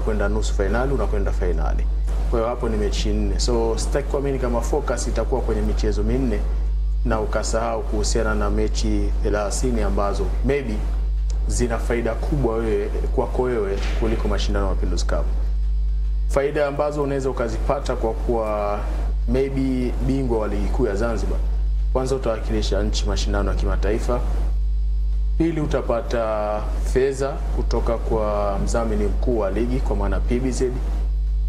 unakwenda nusu finali, unakwenda finali. Kwa hiyo hapo ni mechi 4. So sitaki kuamini kama focus itakuwa kwenye michezo minne na ukasahau kuhusiana na mechi 30 ambazo maybe zina faida kubwa kwako wewe kuliko mashindano ya Mapinduzi Cup. Faida ambazo unaweza ukazipata kwa kuwa maybe bingwa wa ligi kuu ya Zanzibar. Kwanza utawakilisha nchi mashindano ya kimataifa. Pili, utapata fedha kutoka kwa mdhamini mkuu wa ligi kwa maana PBZ.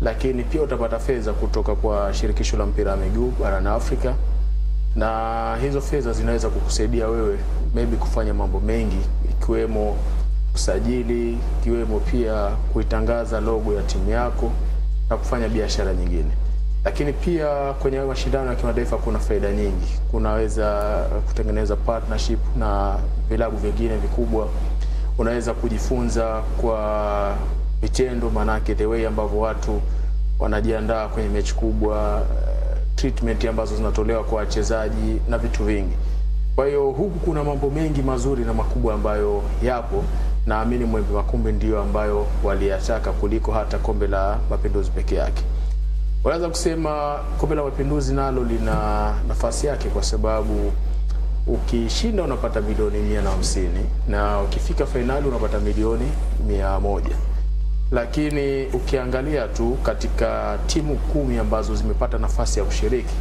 Lakini pia utapata fedha kutoka kwa shirikisho la mpira wa miguu barani Afrika. Na hizo fedha zinaweza kukusaidia wewe maybe kufanya mambo mengi, ikiwemo usajili, ikiwemo pia kuitangaza logo ya timu yako na kufanya biashara nyingine. Lakini pia kwenye mashindano ya kimataifa kuna faida nyingi. Kunaweza kutengeneza partnership na vilabu vingine vikubwa. Unaweza kujifunza kwa vitendo, manake the way ambavyo watu wanajiandaa kwenye mechi kubwa, treatment ambazo zinatolewa kwa wachezaji na vitu vingi. Kwa hiyo huku kuna mambo mengi mazuri na makubwa ambayo yapo, naamini Mwembe Makumbi ndio ambayo waliyataka kuliko hata Kombe la Mapinduzi peke yake. Wanaweza kusema Kombe la Mapinduzi nalo lina nafasi yake kwa sababu ukishinda unapata milioni 150 na ukifika finali unapata milioni 100. Lakini ukiangalia tu katika timu 10 ambazo zimepata nafasi ya kushiriki,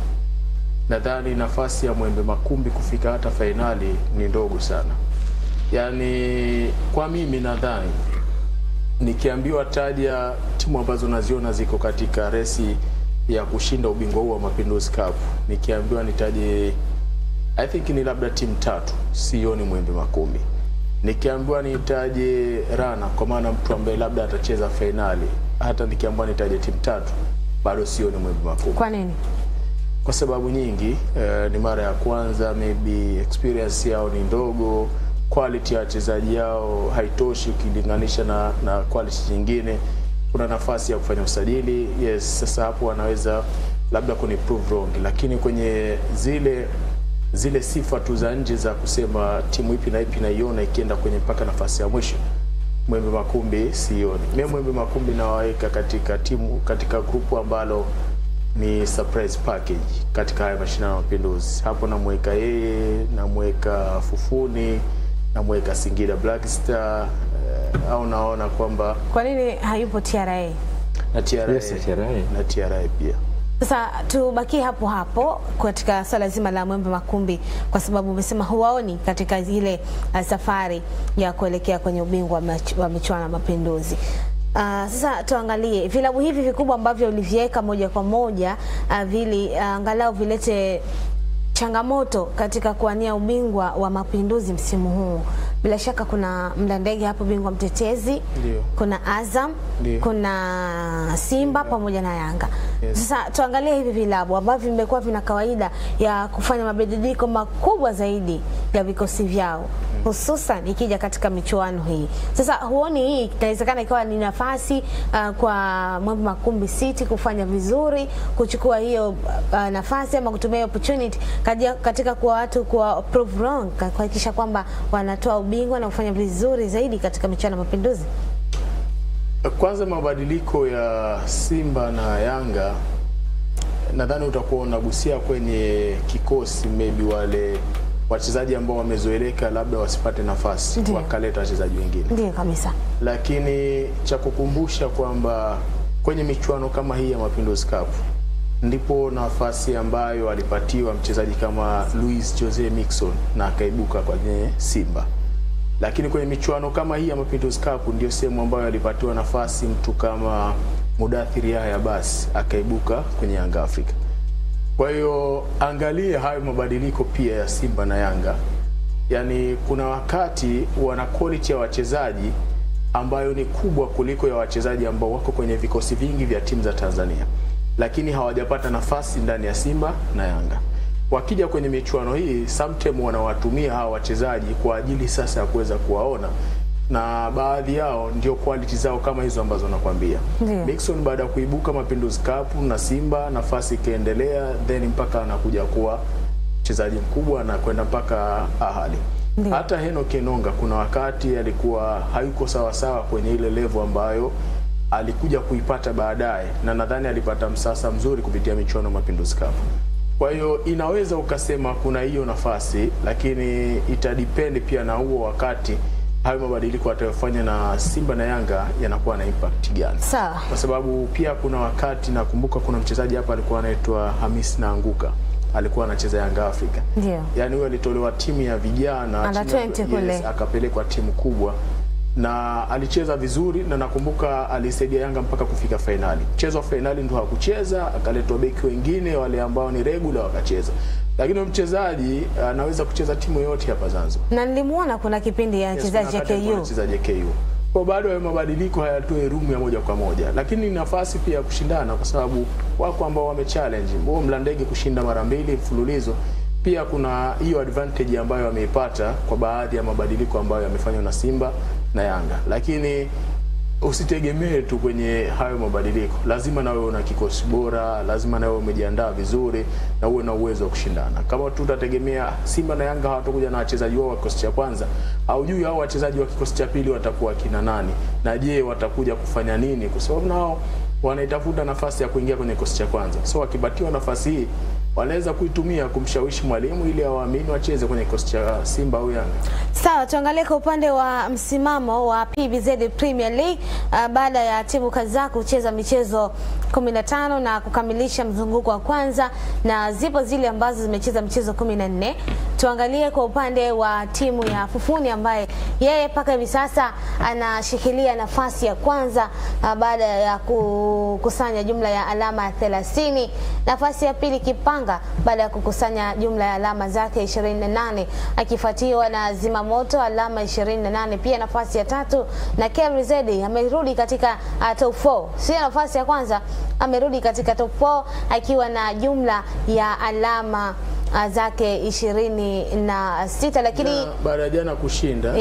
nadhani nafasi ya Mwembe Makumbi kufika hata finali ni ndogo sana. Yaani kwa mimi nadhani nikiambiwa taja timu ambazo naziona ziko katika resi ya kushinda ubingwa huu wa Mapinduzi Cup, nikiambiwa nitaje I think ni labda timu 3, sioni Mwembe Makumbi. Nikiambiwa nitaje Rana kwa maana mtu ambaye labda atacheza finali, hata nikiambiwa nitaje timu 3 bado sioni Mwembe Makumbi. Kwa nini? Kwa sababu nyingi. Ni mara ya kwanza, maybe experience yao ni ndogo, quality ya wachezaji yao haitoshi ukilinganisha na quality nyingine. Kuna nafasi ya kufanya usajili, yes, sasa hapo wanaweza labda kuniprove wrong, lakini kwenye zile sifa tu za nje za kusema timu ipi na ipi naiona ikienda kwenye mpaka nafasi ya mwisho, Mwembe Makumbi sioni. Mimi Mwembe Makumbi nawaweka katika grupu ambalo ni surprise package katika haya mashindano ya Mapinduzi. Hapo namweka yeye, namweka Fufuni, namweka Singida Black Star, au naona kwamba kwa nini hayupo TRA? Na TRA, yes, na TRA pia. Sasa tubaki hapo hapo katika swala zima la Mwembe Makumbi, kwa sababu umesema huwaoni katika ile safari ya kuelekea kwenye ubingwa wa michuano ya Mapinduzi. Sasa tuangalie vilabu hivi vikubwa ambavyo uliviweka moja kwa moja, vili angalau vilete changamoto katika kuania ubingwa wa Mapinduzi msimu huu. Bila shaka kuna Mlandege hapo, bingwa mtetezi. Ndiyo. Kuna Azam. Ndiyo. Kuna Simba pamoja na Yanga. Yes. Sasa tuangalie hivi vilabu ambavyo vimekuwa vina kawaida ya kufanya mabadiliko makubwa zaidi ya vikosi vyao, hususan ikija katika michuano hii. Sasa huoni hii inawezekana ikawa ni nafasi kwa Mwembe Makumbi City kufanya vizuri, kuchukua hiyo nafasi ama kutumia opportunity katika kwa watu kwa prove wrong, kuhakikisha kwamba wanatoa ubingwa na kufanya vizuri zaidi katika michuano ya Mapinduzi? Kwanza mabadiliko ya Simba na Yanga nadhani utakuwa unagusia kwenye kikosi, maybe wale wachezaji ambao wamezoeleka labda wasipate nafasi, wakaleta wachezaji wengine. Ndiyo kabisa. Lakini cha kukumbusha kwamba kwenye michuano kama hii ya Mapinduzi Cup ndipo nafasi ambayo alipatiwa mchezaji kama Luis Jose Mixon na akaibuka kwenye Simba. Lakini kwenye michuano kama hii ya Mapinduzi Cup ndio sehemu ambayo alipatiwa nafasi mtu kama Mudathiri Yahya basi akaibuka kwenye Yanga Afrika. Kwa hiyo angalia hayo mabadiliko pia ya Simba na Yanga. Yaani kuna wakati wana quality ya wachezaji ambayo ni kubwa kuliko ya wachezaji ambao wako kwenye vikosi vingi vya timu za Tanzania, lakini hawajapata nafasi ndani ya Simba na Yanga. Wakija kwenye michuano hii sometimes wanawatumia hawa wachezaji kwa ajili sasa ya kuweza kuwaona, na baadhi yao ndio quality zao kama hizo ambazo nakwambia. Mixon baada ya kuibuka Mapinduzi Cup na Simba, nafasi ikaendelea, then mpaka anakuja kuwa mchezaji mkubwa na kwenda mpaka Ahali. Hata Heno Kenonga kuna wakati alikuwa hayuko sawa sawa kwenye ile level ambayo alikuja kuipata baadaye, na nadhani alipata msasa mzuri kupitia michuano ya Mapinduzi Cup. Kwa hiyo inaweza ukasema kuna hiyo nafasi, lakini itadepend pia na huo wakati hayo mabadiliko atayofanya na Simba na Yanga yanakuwa na impact gani. Sawa. Kwa sababu pia kuna wakati nakumbuka kuna mchezaji hapa alikuwa anaitwa Hamis Naanguka, alikuwa anacheza Yanga Africa. Ndio. Yaani huyo alitolewa timu ya vijana, Under 20 kule. Yes, akapelekwa timu kubwa na alicheza vizuri, na nakumbuka alisaidia Yanga mpaka kufika finali. Mchezo wa finali ndio hakucheza, akaletwa beki wengine wale ambao ni regular wakacheza. Lakini mchezaji anaweza kucheza timu yote hapa Zanzibar. Na nilimuona kuna kipindi ya mchezaji JKU. Kwa bado hayo mabadiliko hayatoi room ya moja kwa moja, lakini ni nafasi pia ya kushindana, kwa sababu wako ambao wamechallenge Mlandege kushinda mara 2 mfululizo. Pia kuna hiyo advantage ambayo wameipata kwa baadhi ya mabadiliko ambayo yamefanywa na Simba na Yanga. Lakini usitegemee tu kwenye hayo mabadiliko, lazima nawe una kikosi bora, lazima nawe umejiandaa vizuri na uwe na uwezo wa kushindana. Kama tutategemea Simba na Yanga hawatakuja na wachezaji wao wa kikosi cha kwanza, au juu hao wachezaji wa kikosi cha pili watakuwa kina nani, na je watakuja kufanya nini, kwa sababu nao wanaitafuta nafasi ya kuingia kwenye kikosi cha kwanza. So wakipatiwa nafasi hii wanaweza kuitumia kumshawishi mwalimu ili awaamini wacheze kwenye kikosi cha Simba au Yanga. Sawa, tuangalie kwa upande wa msimamo wa PBZ Premier League baada ya timu kadhaa kucheza michezo 15 na kukamilisha mzunguko wa kwanza, na zipo zile ambazo zimecheza michezo 14. Tuangalie kwa upande wa timu ya Fufuni ambaye yeye mpaka hivi sasa anashikilia nafasi ya kwanza baada ya kukusanya jumla ya alama 30. Nafasi ya pili Kipanga baada ya kukusanya jumla ya alama zake 28, akifuatiwa na Zimamoto alama 28. Pia nafasi ya tatu na KMZ amerudi katika top 4. Si nafasi ya kwanza, amerudi katika top 4 akiwa na jumla ya alama zake 26, lakini baada ya jana kushinda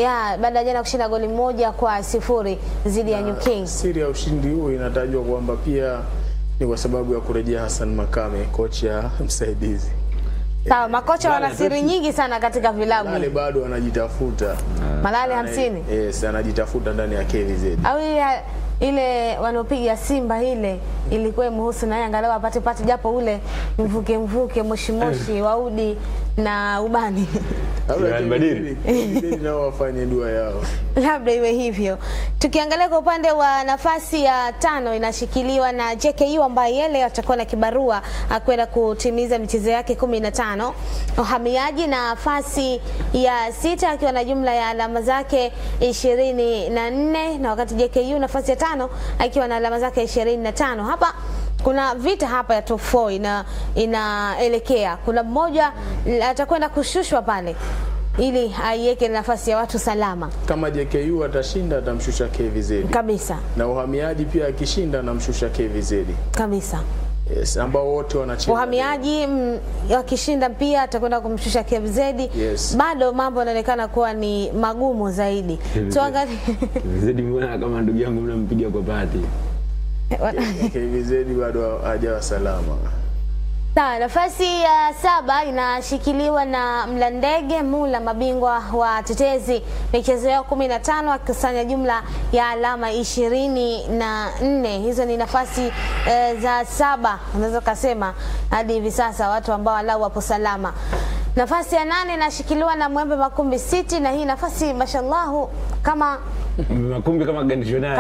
baada ya jana kushinda goli 1-0 dhidi ya New King. Siri ya ushindi huu inatajwa kwamba pia ni kwa sababu ya kurejea Hassan Makame, kocha msaidizi. Sawa, makocha wana siri nyingi sana katika vilabu. Malale bado anajitafuta. Malale 50. Yes, anajitafuta ndani ya KVZ. Au ile wanopiga Simba ile ilikuwa mhusu na angalau apate japo ule mvuke moshi waudi na ubani. Badili nao wafanye dua yao. Labda iwe hivyo. Tukiangalia kwa upande wa nafasi ya 5 inashikiliwa na JKU ambaye yeye atakuwa na kibarua akwenda kutimiza michezo yake 15. Uhamiaji nafasi ya 6 akiwa na jumla ya alama zake 24, na wakati JKU nafasi ya 5 akiwa na alama zake 25. Hapa kuna vita hapa ya top 4 inaelekea. Kuna mmoja atakwenda kushushwa pale ili aiweke nafasi ya watu salama. Kama JKU atashinda atamshusha KVZ. Kabisa. Na uhamiaji pia akishinda anamshusha KVZ. Kabisa. Yes, ambao wote wanacheza. Uhamiaji wakishinda pia atakwenda kumshusha KVZ. Yes. Bado mambo yanaonekana kuwa ni magumu zaidi. Tuangalie KVZ mbona kama ndugu yangu mnampiga kwa bahati. KVZ bado hajawa salama. Sawa, nafasi ya 7 inashikiliwa na Mlandege Mula, mabingwa wa tetezi, michezo yao 15 akikusanya jumla ya alama 24. Hizo ni nafasi za 7, unaweza kusema hadi hivi sasa watu ambao walau wapo salama. Nafasi ya 8 inashikiliwa na Mwembe Makumbi City, na hii nafasi mashallah kama Makumbi kama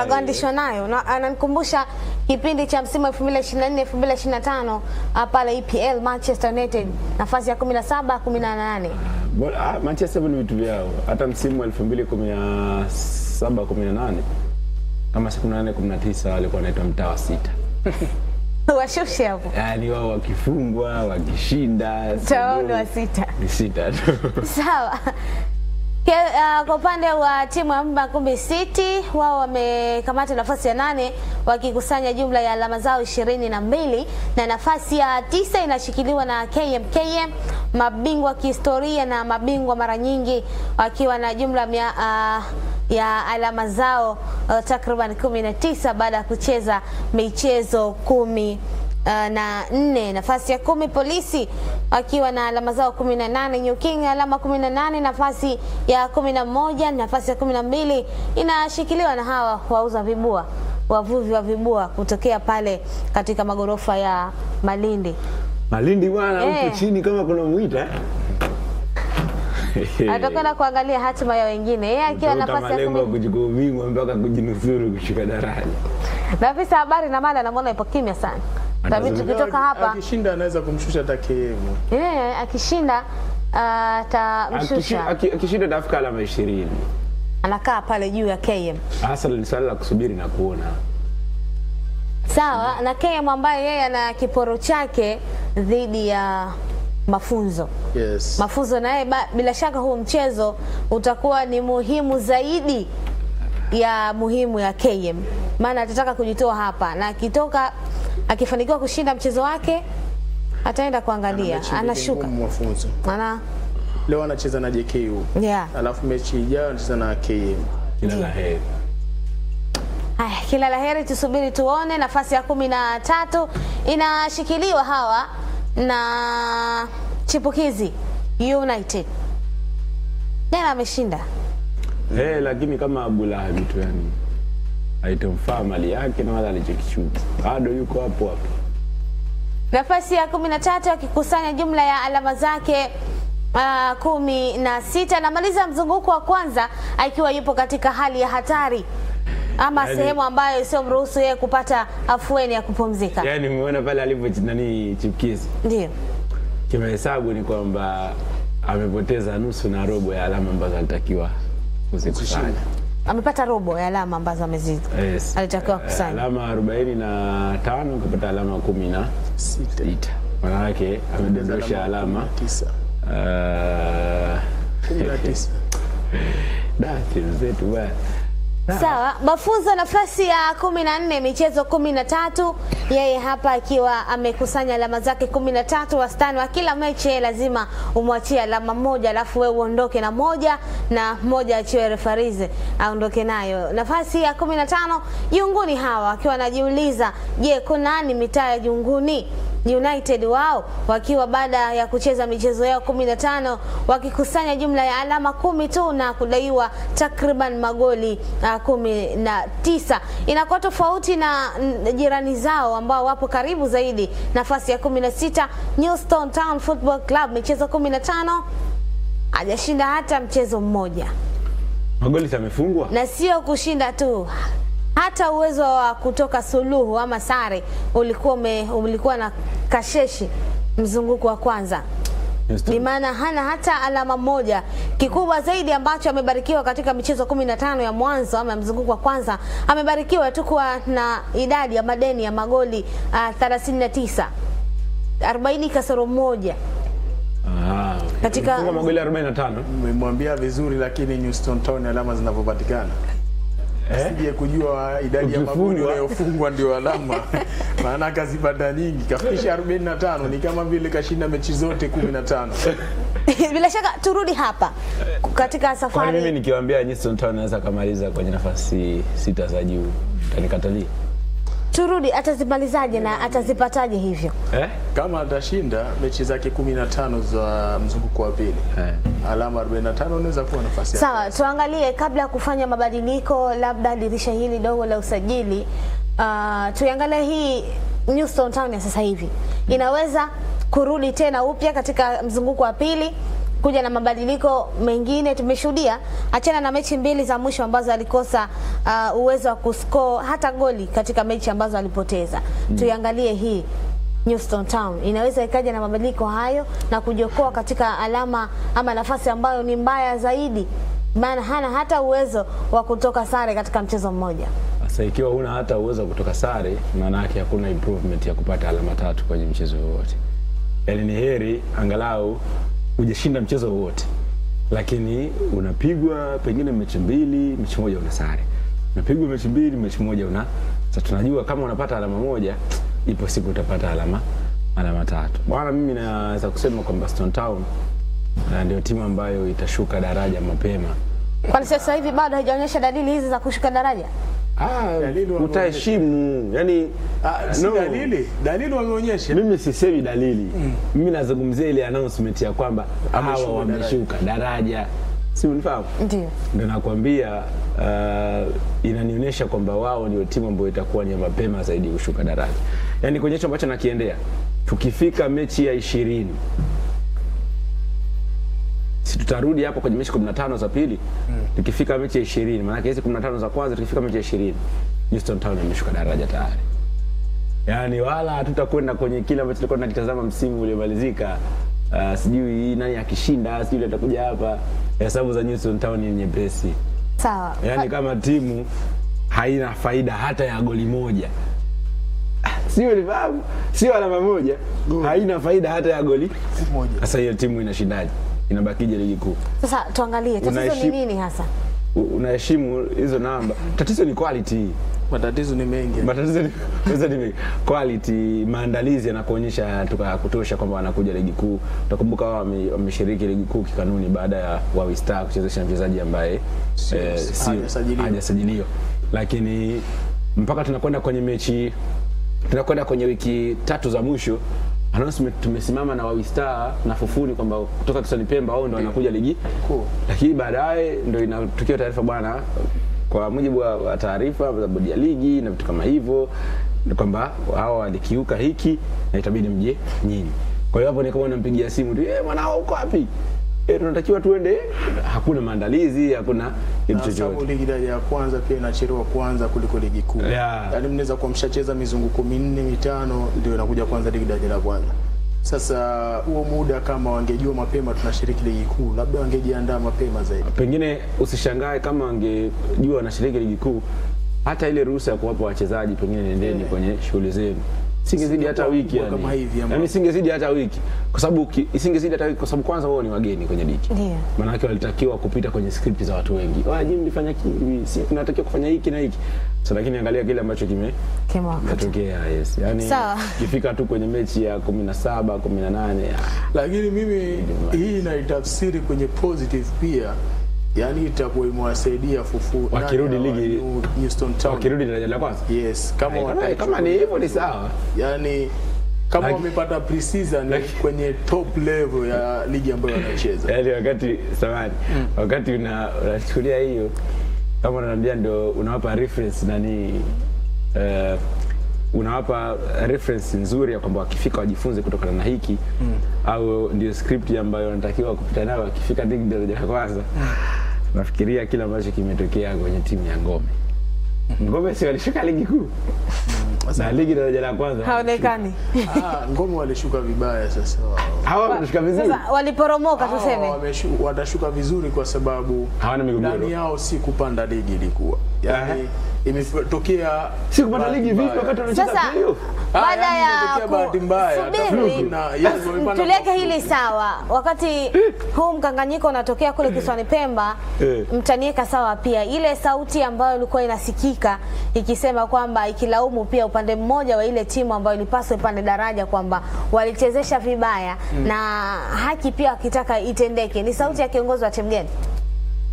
gandishwa nayo. Na ananikumbusha kipindi cha msimu 2024-2025 pale EPL Manchester United, nafasi ya 17 18. Manchester ni vitu vyao. Hata msimu 2017-18 kama 18-19 walikuwa wanaitwa mtaa wa 6. Washushe hapo. Yaani wao wakifungwa, wakishinda, taoni wa 6. Ni 6 tu. Sawa. Kwa upande wa timu ya Makumbi City, wao wamekamata nafasi ya 8 wakikusanya jumla ya alama zao 22, na nafasi ya 9 inashikiliwa na KMKM, mabingwa kihistoria na mabingwa mara nyingi, wakiwa na jumla ya alama zao takriban 19 baada ya kucheza michezo 14. Nafasi ya 10 Polisi akiwa na alama zao 18, New King alama 18. Nafasi ya 11, nafasi ya 12 inashikiliwa na hawa wauza vibua wavuvi wa vibua kutokea pale katika magorofa ya Malindi. Malindi bwana, huko chini kama kuna muita. Atakwenda kuangalia hatima ya wengine. Yeye akiwa nafasi ya 10 kujikubingwa mpaka kujinusuru kushika daraja. Na afisa habari na mada namuona ipo kimya sana. Tabii tukitoka hapa akishinda anaweza kumshusha takemu. Akishinda atamshusha. Akishinda tafika alama 20. Anakaa pale juu ya KM. Hasa ni swali la kusubiri na kuona. Sawa, na KM ambaye yeye ana kiporo chake dhidi ya Mafunzo. Yes. Mafunzo naye bila shaka huu mchezo utakuwa ni muhimu zaidi ya muhimu ya KM. Maana atataka kujitoa hapa, na akitoka akifanikiwa kushinda mchezo wake ataenda kuangalia anashuka. Mafunzo. Leo anacheza na JKU. Alafu mechi ijayo anacheza na KM. Kila la heri. Kila la heri, tusubiri tuone. Nafasi ya 13 inashikiliwa hawa na chipukizi United. Nena ameshinda. Lakini kama Abulahabi tu, yani haitomfaa mali yake na wala alichokichuka. Bado yuko hapo hapo. Nafasi ya 13 akikusanya jumla ya alama zake 16, na maliza mzunguko wa kwanza akiwa yupo katika hali ya hatari ama sehemu ambayo sio mruhusu yeye kupata afueni ya kupumzika. Yani umeona pale alivyonani chipukizi. Ndio. Kimahesabu ni kwamba amepoteza nusu na robo ya alama ambazo alitakiwa kuzikusanya. Amepata robo ya alama ambazo amezidi. Alitakiwa kusanya. Alama 45 kupata alama 16. Maana yake amedondosha alama 19. Timu zetu bwana. Sawa, Mafunzo nafasi ya 14, michezo 13. Yeye hapa akiwa amekusanya alama zake 13, wastani wa kila mechi lazima umwachie alama moja, alafu wewe uondoke na moja achiwe refarize aondoke nayo. Nafasi ya 15, Junguni hawa akiwa anajiuliza, je, kuna nani mitaa ya Junguni? United wao wakiwa baada ya kucheza michezo yao 15 wakikusanya jumla ya alama 10 tu na kudaiwa takriban magoli 19. Inakuwa tofauti na jirani zao ambao wapo karibu zaidi. Nafasi ya 16, Newstone Town Football Club, michezo 15 hajashinda hata mchezo mmoja. Magoli yamefungwa. Na sio kushinda tu, hata uwezo wa kutoka suluhu ama sare ulikuwa na kasheshi mzunguko wa kwanza. Ni maana hana hata alama moja. Kikubwa zaidi ambacho amebarikiwa katika michezo 15 ya mwanzo ama mzunguko wa kwanza, amebarikiwa tu kuwa na idadi ya madeni ya magoli 39. 40 kasoro moja. Katika magoli 45. Nimemwambia vizuri, lakini Newstone Town alama zinavyopatikana. Sije kujua idadi ya magoli yanayofungwa ndio alama. Maana kazipata nyingi, kafikisha 45, ni kama vile kashinda mechi zote 15. Bila shaka turudi hapa katika safari. Kwa mimi nikiwaambia Newstone Town anaweza kumaliza kwenye nafasi 6 za juu, tanikatalia. Turudi, atazimalizaje na atazipataje hivyo? Kama atashinda mechi zake 15 za mzunguko wa pili, alama 45 unaweza kuwa nafasi yake. Sawa, tuangalie kabla ya kufanya mabadiliko labda dirisha hili dogo la usajili, tuangalie hii Newstone Town ya sasa hivi. Inaweza kurudi tena upya katika mzunguko wa pili, kuja na mabadiliko mengine. Tumeshuhudia achana na mechi 2 za mwisho ambazo alikosa uwezo wa kuscore hata goli katika mechi ambazo alipoteza. Tuiangalie hii Newstone Town inaweza ikaja na mabadiliko hayo na kujiokoa katika alama ama nafasi ambayo ni mbaya zaidi, maana hana hata uwezo wa kutoka sare katika mchezo mmoja. Sasa ikiwa huna hata uwezo wa kutoka sare, maana yake hakuna improvement ya kupata alama 3 kwenye mchezo wote. Yaani ni heri angalau hujashinda mchezo wote, lakini unapigwa pengine mechi 2, mechi moja una sare. Unapigwa mechi 2, mechi moja una. Sasa tunajua kama unapata alama moja, ipo siku utapata alama 3. Bwana, mimi naweza kusema kwamba Stone Town ndio timu ambayo itashuka daraja mapema. Kwa sasa hivi bado haijaonyesha dalili hizi za kushuka daraja. Utaheshimu, yani si dalili wameonyesha. Mimi sisemi dalili. Mimi nazungumzia ile announcement ya kwamba hawa wameshuka daraja. si unifahamu? Ndio nakwambia inanionyesha kwamba wao ndio timu ambayo itakuwa ni mapema zaidi kushuka daraja. Yaani kwenye hicho ambacho nakiendea, tukifika mechi ya 20 si tutarudi hapo kwenye mechi 15 za pili. Tukifika mechi ya 20, maana hizi 15 za kwanza, tukifika mechi ya 20 Houston Town imeshuka daraja tayari. Yaani wala hatutakwenda kwenye kile ambacho tulikuwa tunakitazama msimu uliomalizika, sijui nani akishinda, sijui atakuja hapa. Hesabu za Houston Town ni nyepesi. Sawa. Yaani kama timu haina faida hata ya goli moja, sio lifahamu, sio alama moja, haina faida hata ya goli moja, sasa hiyo timu inashindaje? Inabakije ligi kuu? Sasa tuangalie tatizo ni nini hasa. Unaheshimu hizo namba. Tatizo ni quality. Matatizo ni mengi. Matatizo ni mengi. Quality, maandalizi yanakuonyesha kutosha kwamba wanakuja ligi kuu. Utakumbuka wao wameshiriki ligi kuu kikanuni baada ya Wawi Star kuchezesha mchezaji ambaye hajasajiliwa. Lakini mpaka tunakwenda kwenye mechi, tunakwenda kwenye wiki 3 za mwisho, announcement tumesimama na Wawi Star na Fufuni kwamba kutoka Kisani Pemba wao ndio wanakuja ligi kuu. Lakini baadaye ndio inatokea taarifa bwana, kwa mujibu wa taarifa za bodi ya ligi na vitu kama hivyo, kwamba hao walikiuka hiki na itabidi mje nyinyi. Kwa hiyo hapo ni kama nampigia simu tu, mwanao uko wapi? Tunatakiwa tuende, hakuna maandalizi, hakuna kitu chochote. Sababu ligi daraja ya kwanza pia inachelewa kwanza kuliko ligi kuu. Yaani mnaweza kuwa mshacheza mizunguko 4-5 ndio inakuja kwanza ligi daraja la kwanza. Sasa huo muda kama wangejua mapema tunashiriki ligi kuu, labda wangejiandaa mapema zaidi. Pengine usishangae kama wangejua wanashiriki ligi kuu, hata ile ruhusa ya kuwapa wachezaji pengine nendeni kwenye shughuli zenu, singezidi hata wiki yani. Yaani singezidi hata wiki. Kwa sababu isingezidi hata wiki kwa sababu kwanza wao ni wageni kwenye ligi. Ndio. Maana yake walitakiwa kupita kwenye script za watu wengi. Nyinyi mlifanya hivi, si tunatakiwa kufanya hiki na hiki. Sasa lakini angalia kile ambacho kimetokea. Yes. Yaani ikifika tu kwenye mechi ya 17, 18. Lakini mimi hii inaitafsiri kwenye positive pia. Yaani itakuwa imewasaidia Fufu wakirudi ligi Houston Town. Wakirudi daraja la kwanza. Yes, kama ni hivyo ni sawa. Yaani kama wamepata pre-season kwenye top level ya ligi ambayo wanacheza. Yaani wakati unachukulia hiyo kama unaniambia ndio unawapa reference nani, unawapa reference nzuri ya kwamba wakifika wajifunze kutokana na hiki, au ndio script ambayo wanatakiwa kupita nayo wakifika ligi daraja la kwanza. Nafikiria kila ambacho kimetokea kwenye timu ya Ngome. Ngome si walishuka ligi kuu. Na ligi daraja la kwanza haonekani. Ngome walishuka vibaya sasa wao. Hawa walishuka vizuri. Sasa waliporomoka tuseme. Watashuka vizuri kwa sababu hawana migogoro. Ndani yao si kupanda ligi ilikuwa. Yaani imetokea si kupanda ligi vipi wakati wanacheza playoff? Baada ya bahati mbaya tuleke hili sawa. Wakati huu mkanganyiko unatokea kule Kiswani Pemba, mtanieka sawa pia ile sauti ambayo ilikuwa inasikika ikisema kwamba ikilaumu pia upande mmoja wa ile timu ambayo ilipaswa ipande daraja kwamba walichezesha vibaya na haki pia akitaka itendeke. Ni sauti ya kiongozi wa timu gani?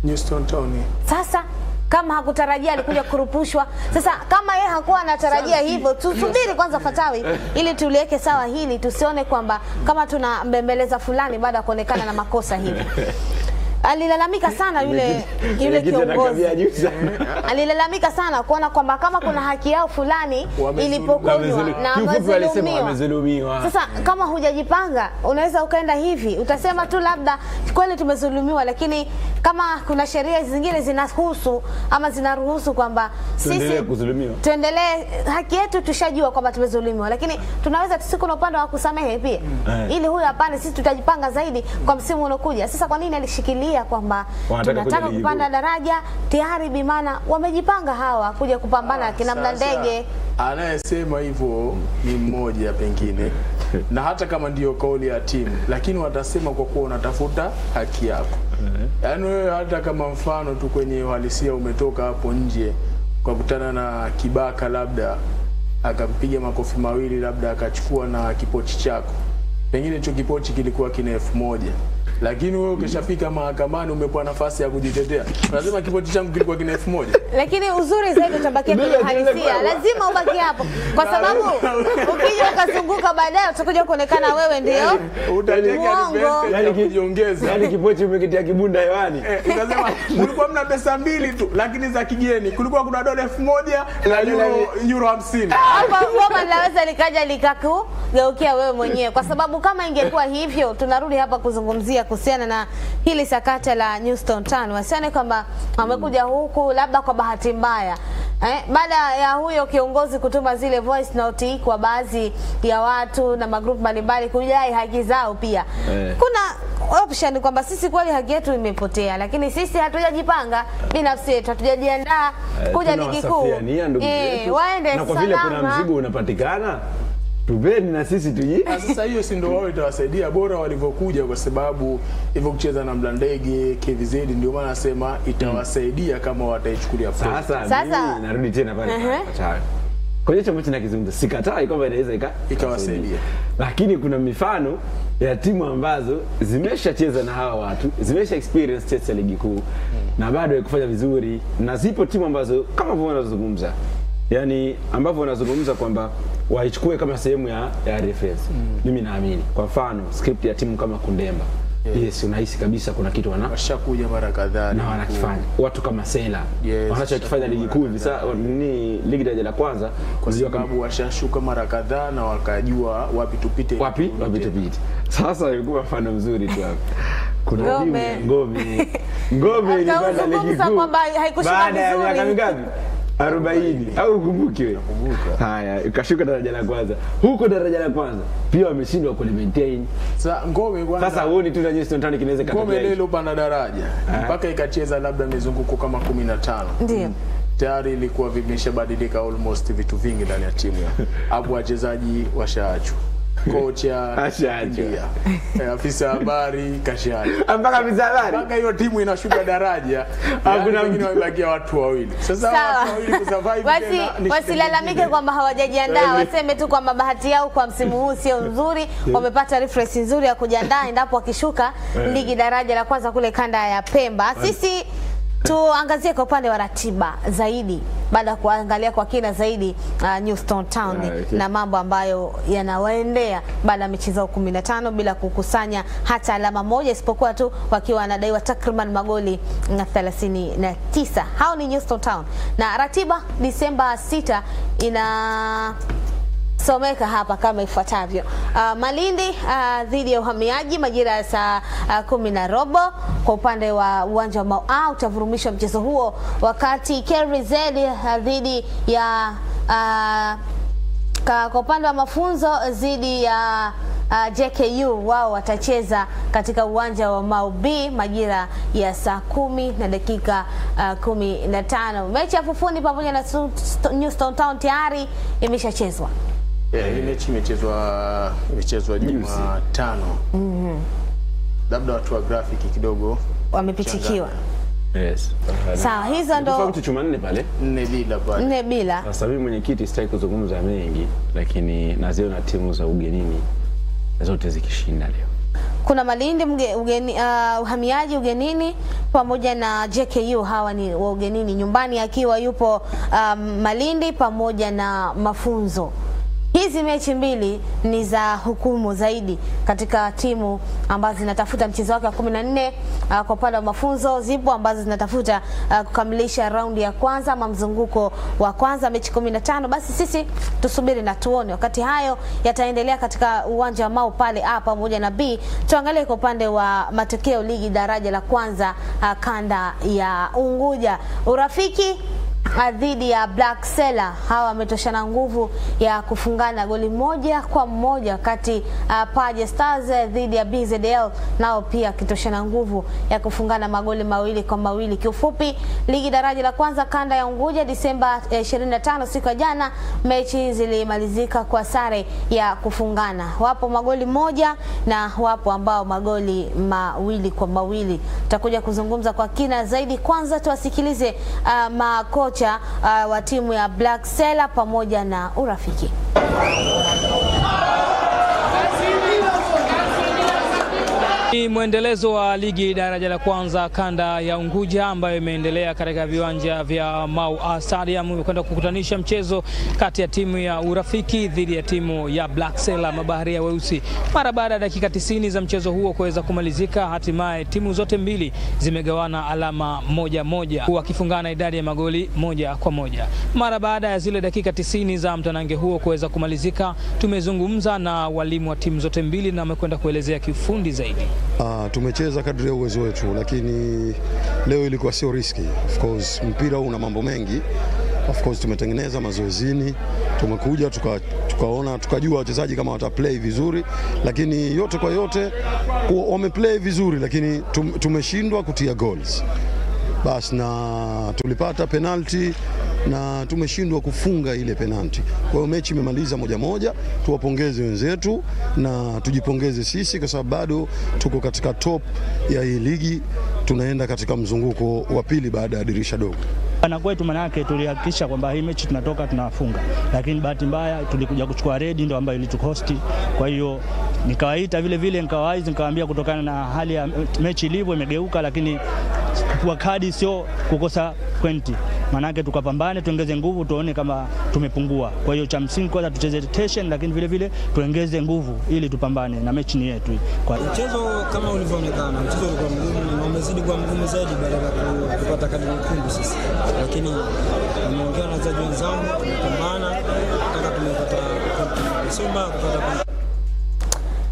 Houston Town. Sasa kama hakutarajia alikuja kurupushwa. Sasa kama yeye hakuwa anatarajia hivyo, tusubiri kwanza Fatawi ili tuliweke sawa hili, tusione kwamba kama tuna mbembeleza fulani baada ya kuonekana na makosa hivi. Alilalamika sana yule kiongozi. Alilalamika sana kuona kwamba kama kuna haki yao fulani ilipokonywa na wamezulumiwa. Sasa kama hujajipanga unaweza ukaenda hivi, utasema tu labda kweli tumezulumiwa, lakini kama kuna sheria zingine zinahusu ama zinaruhusu kwamba sisi tuendelee haki yetu, tushajua kwamba tumezulumiwa, lakini tunaweza tusiku na upande wa kusamehe pia. Ili huyu hapana, sisi tutajipanga zaidi kwa msimu unaokuja. Sasa kwa nini alishikilia kwamba tunataka kupanda daraja tayari bimana wamejipanga hawa kuja kupambana kina Mlandege? Anayesema hivyo ni mmoja pengine na hata kama ndio kauli ya timu, lakini watasema kwa kuwa unatafuta haki yako. Yaani wewe hata kama mfano tu kwenye uhalisia umetoka hapo nje kwa kutana na kibaka, labda akampiga makofi mawili, labda akachukua na kipochi chako, pengine hicho kipochi kilikuwa kina 1000, Lakini wewe ukishapika mahakamani umepewa nafasi ya kujitetea. Unasema kipoti changu kilikuwa kina 1000. Lakini uzuri zaidi utabakia kwenye halisia. Lazima ubaki hapo. Kwa sababu ukija ukazunguka baadaye utakuja kuonekana wewe ndio utajeka kujiongeza. Yaani kipoti umekitia kibunda hewani. Unasema kulikuwa mna pesa mbili tu lakini za kigeni. Kulikuwa kuna dola 1000 na euro 50. Hapa ngoma linaweza likaja likakugeukia wewe mwenyewe. Kwa sababu kama ingekuwa hivyo tunarudi hapa kuzungumzia kuhusiana na hili sakata la New Stone Town. Wasione kwamba wamekuja huku labda kwa bahati mbaya. Baada ya huyo kiongozi kutuma zile voice note kwa baadhi ya watu na magrupu mbalimbali kudai haki zao pia. Kuna option kwamba sisi kweli haki yetu imepotea lakini sisi hatujajipanga binafsi yetu, hatujajiandaa kuja ligi kuu. Waende na kwa vile kuna mzigo unapatikana tubeni na sisi tuji. Sasa hiyo si ndio wao itawasaidia bora walivyokuja, kwa sababu hivyo kucheza na Mlandege KVZ ndio maana nasema itawasaidia kama wataichukulia poa. Sasa narudi tena pale pale. Kwa hiyo chama tunakizungumza sikatai kwamba inaweza ikawasaidia. Lakini kuna mifano ya timu ambazo zimeshacheza na hawa watu, zimesha experience test ya ligi kuu na bado yakufanya vizuri, na zipo timu ambazo kama vile wanazungumza. Yaani ambavyo wanazungumza kwamba waichukue kama sehemu ya reference. Mimi naamini. Kwa mfano script ya timu kama Kundemba. Yes, unahisi kabisa kuna kitu washakuja mara kadhaa na wanakifanya. Watu kama Sela wanachokifanya ligi kuu hivi sasa ni ligi daraja la kwanza, kwa sababu washashuka mara kadhaa na wakajua wapi tupite. Wapi tupite. Sasa ilikuwa mfano mzuri tu hapa. Kuna Ngome ilipanda ligi kuu baada ya miaka mingapi? 40 au ukumbuke wewe. Haya, ikashuka daraja la kwanza. Huko daraja la kwanza pia wameshindwa ku maintain. Sasa Ngome kwanza. Sasa huoni tu na New Stone Town kinaweza katokea. Ngome leo pana daraja mpaka ikacheza labda mizunguko kama 15. Ndio. Tayari ilikuwa vimeshabadilika almost vitu vingi ndani ya timu ya. Hapo wachezaji washaachwa. Kocha ashaachwa. Afisa habari kashaachwa. Mpaka afisa habari. Mpaka hiyo timu inashuka daraja. Hakuna wengine wamebakia watu wawili. Sasa watu wawili kusurvive wasilalamike kwamba hawajajiandaa, waseme tu kwamba bahati yao kwa msimu huu sio nzuri, wamepata reference nzuri ya kujiandaa endapo wakishuka ligi daraja la kwanza kule kanda ya Pemba. Sisi tuangazie kwa upande wa ratiba zaidi baada ya kuangalia kwa kina zaidi New Stone Town na mambo ambayo yanawaendea baada ya michezo 15 bila kukusanya hata alama moja, isipokuwa tu wakiwa wanadaiwa takriban magoli 39. Hao ni New Stone Town, na ratiba Disemba 6 ina someka hapa kama ifuatavyo. Malindi dhidi ya Uhamiaji majira ya saa 10:15 kwa upande wa uwanja wa Mau utavurumishwa mchezo huo, wakati KVZ dhidi ya kwa upande wa Mafunzo dhidi ya JKU wao watacheza katika uwanja wa Mau B majira ya saa 10 na dakika 15. Mechi ya Fufuni pamoja na New Stone Town tayari imeshachezwa. Hii mechi imechezwa Jumatano. Labda watu wa graphic kidogo wamepitikiwa. Yes. Sawa, hizo ndo kwa mtu chuma 4 pale. 4-0 pale. 4-0. Sasa mimi mwenyekiti sitaki kuzungumza mengi, lakini naziona timu za ugenini zote zikishinda leo. Kuna Malindi Uhamiaji ugenini pamoja na JKU, hawa ni wa ugenini, nyumbani akiwa yupo Malindi pamoja na Mafunzo. Hizi mechi mbili ni za hukumu zaidi katika timu ambazo zinatafuta mchezo wake wa 14. Kwa upande wa Mafunzo zipo ambazo zinatafuta kukamilisha raundi ya kwanza ama mzunguko wa kwanza, mechi 15. Basi sisi tusubiri na tuone. Wakati hayo yataendelea katika uwanja wa Mau pale A pamoja na B, tuangalie kwa upande wa matokeo ligi daraja la kwanza kanda ya Unguja. Urafiki dhidi ya Black Sela, hawa wametoshana nguvu ya kufungana goli 1-1, wakati Paje Stars dhidi ya BZL nao pia kitoshana nguvu ya kufungana magoli 2-2. Kiufupi ligi daraja la kwanza kanda ya Unguja Disemba 25 siku ya jana, mechi zilimalizika kwa sare ya kufungana. Wapo magoli 1 na wapo ambao magoli 2-2. Tutakuja kuzungumza kwa kina zaidi. Kwanza tuwasikilize makocha wa timu ya Black Sela pamoja na Urafiki. Ni mwendelezo wa ligi daraja la kwanza kanda ya Unguja ambayo imeendelea katika viwanja vya Mau Stadium. Imekwenda kukutanisha mchezo kati ya timu ya Urafiki dhidi ya timu ya Black Sailor Mabaharia Weusi. Mara baada ya dakika 90 za mchezo huo kuweza kumalizika, hatimaye timu zote mbili zimegawana alama 1-1 wakifungana idadi ya magoli 1-1. Mara baada ya zile dakika 90 za mtanange huo kuweza kumalizika, tumezungumza na walimu wa timu zote mbili na wamekwenda kuelezea kiufundi zaidi. Tumecheza kadri ya uwezo wetu, lakini leo ilikuwa sio riski. Of course mpira una mambo mengi. Of course tumetengeneza mazoezini, tumekuja tukaona tukajua wachezaji kama wataplay vizuri, lakini yote kwa yote wameplay vizuri, lakini tumeshindwa kutia goals. Basi na tulipata penalty na tumeshindwa kufunga ile penalty. Kwa hiyo mechi imemaliza 1-1. Tuwapongeze wenzetu na tujipongeze sisi kwa sababu bado tuko katika top ya hii ligi, tunaenda katika mzunguko wa pili baada ya dirisha dogo. Na kwetu manake tulihakikisha kwamba hii mechi tunatoka tunafunga, lakini bahati mbaya tulikuja kuchukua red ndio ambayo ilitukosti. Kwa hiyo nikawaita vile nikawaizi nikawaambia kutokana na hali ya mechi ilivyo imegeuka, lakini kwa kadi sio kukosa pointi. Manake tukapambane, tuongeze nguvu, tuone kama tumepungua. Kwa hiyo cha msingi kwanza tucheze tension, lakini vile tuongeze nguvu ili tupambane na mechi ni yetu. Kwa mchezo kama ulivyoonekana, mchezo ulikuwa mgumu na umezidi kuwa mgumu zaidi baada ya kupata kadi nyekundu sisi. Lakini nimeongea na wachezaji wenzangu, tumepambana mpaka tumepata Simba kupata.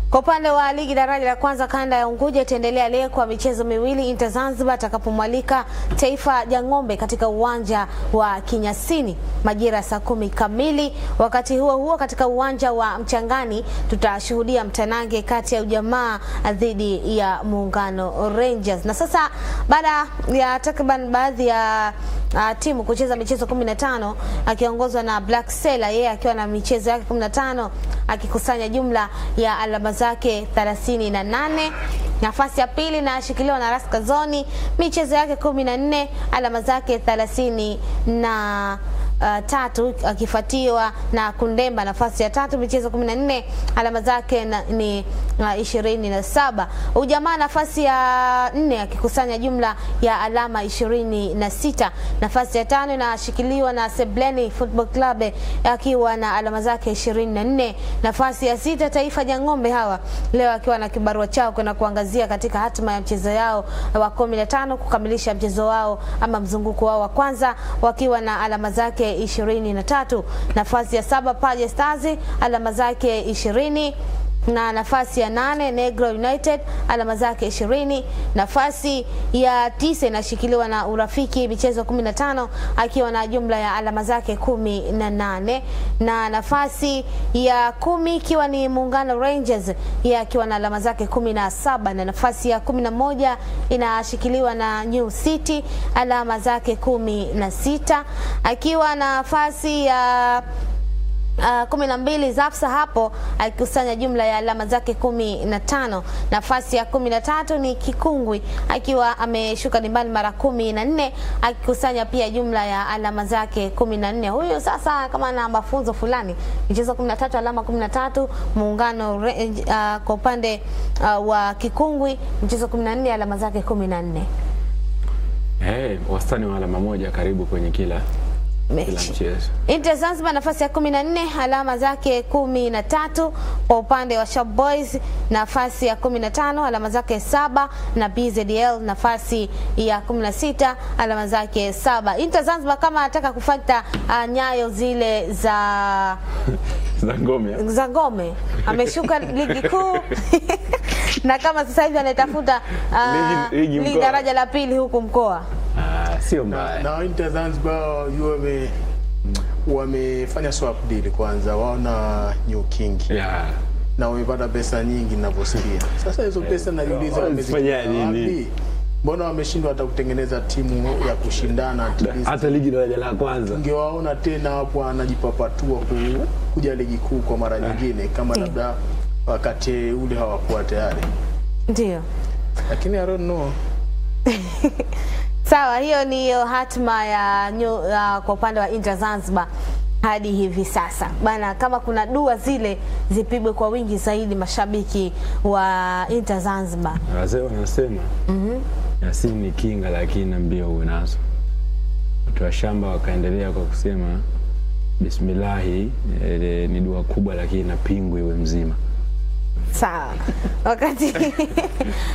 Kwa upande wa ligi daraja la kwanza kanda ya Unguja itaendelea leo kwa michezo miwili. Inter Zanzibar atakapomwalika Taifa Jang'ombe katika uwanja wa Kinyasini majira saa 10 kamili. Wakati huo katika uwanja wa Mchangani tutashuhudia mtanange kati ya Ujamaa dhidi ya Muungano Rangers. Na sasa baada ya takriban baadhi ya timu kucheza michezo 15 akiongozwa na Black Sailor, yeye akiwa na michezo yake 15 akikusanya jumla ya alama zake 38. Nafasi ya pili inashikiliwa na Raska Zoni, michezo yake 14, alama zake 33 akifuatiwa na Kundemba nafasi ya tatu, michezo 14, alama zake ni 27. Ujamaa nafasi ya 4 akikusanya jumla ya alama 26. Nafasi ya 5 inashikiliwa na Sebleni Football Club akiwa na alama zake 24. Nafasi ya 6 Taifa Jang'ombe hawa leo akiwa na kibarua chao kwenda kuangazia katika hatima ya mchezo yao wa 15 kukamilisha mchezo wao ama mzunguko wao wa kwanza wakiwa na alama zake 23. Nafasi ya 7 Paje Stars alama zake 20. Na nafasi ya 8 Negro United alama zake 20. Nafasi ya 9 inashikiliwa na Urafiki michezo 15 akiwa na jumla ya alama zake 18. Na nafasi ya 10 ikiwa ni Muungano Rangers yeye akiwa na alama zake 17. Na nafasi ya 11 inashikiliwa na New City alama zake 16 akiwa na nafasi ya 12 Zafsa hapo akikusanya jumla ya alama zake 15. Nafasi ya 13 ni Kikungwi akiwa ameshuka dimbani mara 14 akikusanya pia jumla ya alama zake 14. Huyu sasa kama na mafunzo fulani, michezo 13 alama 13. Muungano kwa upande wa Kikungwi michezo 14 alama zake 14. Wastani wa alama moja karibu kwenye kila mechi. Inter Zanzibar nafasi ya 14 alama zake 13. Kwa upande wa Sharp Boys nafasi ya 15 alama zake 7 na BZL nafasi ya 16 alama zake 7. Inter Zanzibar kama anataka kufuata nyayo zile za Ngome ameshuka ligi kuu na kama sasa hivi anatafuta ligi daraja la pili huku mkoa. Sio mbaya. Na Inter Zanzibar wamefanya swap deal kwanza, waona New King. Na wamepata pesa nyingi ninavyosikia. Sasa hizo pesa najiuliza wamezifanya nini? Mbona wameshindwa hata kutengeneza timu ya kushindana hata ligi daraja la kwanza? Ungewaona tena hapo anajipapatua kuja ligi kuu kwa mara nyingine kama labda wakati ule hawakuwa tayari. Ndio. Lakini I don't know. Sawa, hiyo ni hatima ya kwa upande wa Inter Zanzibar. hadi hivi sasa bana, kama kuna dua zile zipigwe kwa wingi zaidi mashabiki wa Inter Zanzibar. Wazee wanasema Yasin ni kinga lakini na mbio uwe nazo. Watu wa shamba wakaendelea kwa kusema bismillahi, ni dua kubwa lakini na pingu iwe mzima. Sawa. Wakati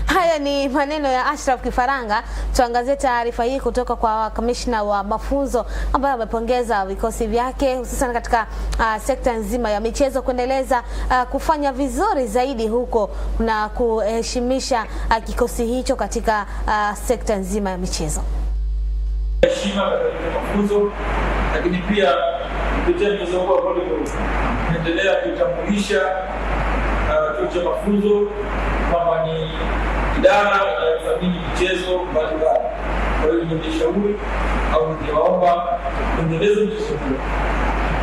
haya ni maneno ya Ashraf Kifaranga, tuangazie taarifa hii kutoka kwa kamishna wa mafunzo ambaye amepongeza vikosi vyake hususan katika sekta nzima ya michezo kuendeleza kufanya vizuri zaidi huko na kuheshimisha kikosi hicho katika sekta nzima ya michezo. Heshima katika mafunzo, lakini pia kupitia mchezo huu ambao tunaendelea kutambulisha chuo cha mafunzo kwamba ni idara ya kudhamini michezo mbalimbali. Kwa hiyo ningeshauri au ningewaomba kuendeleza mchezo huu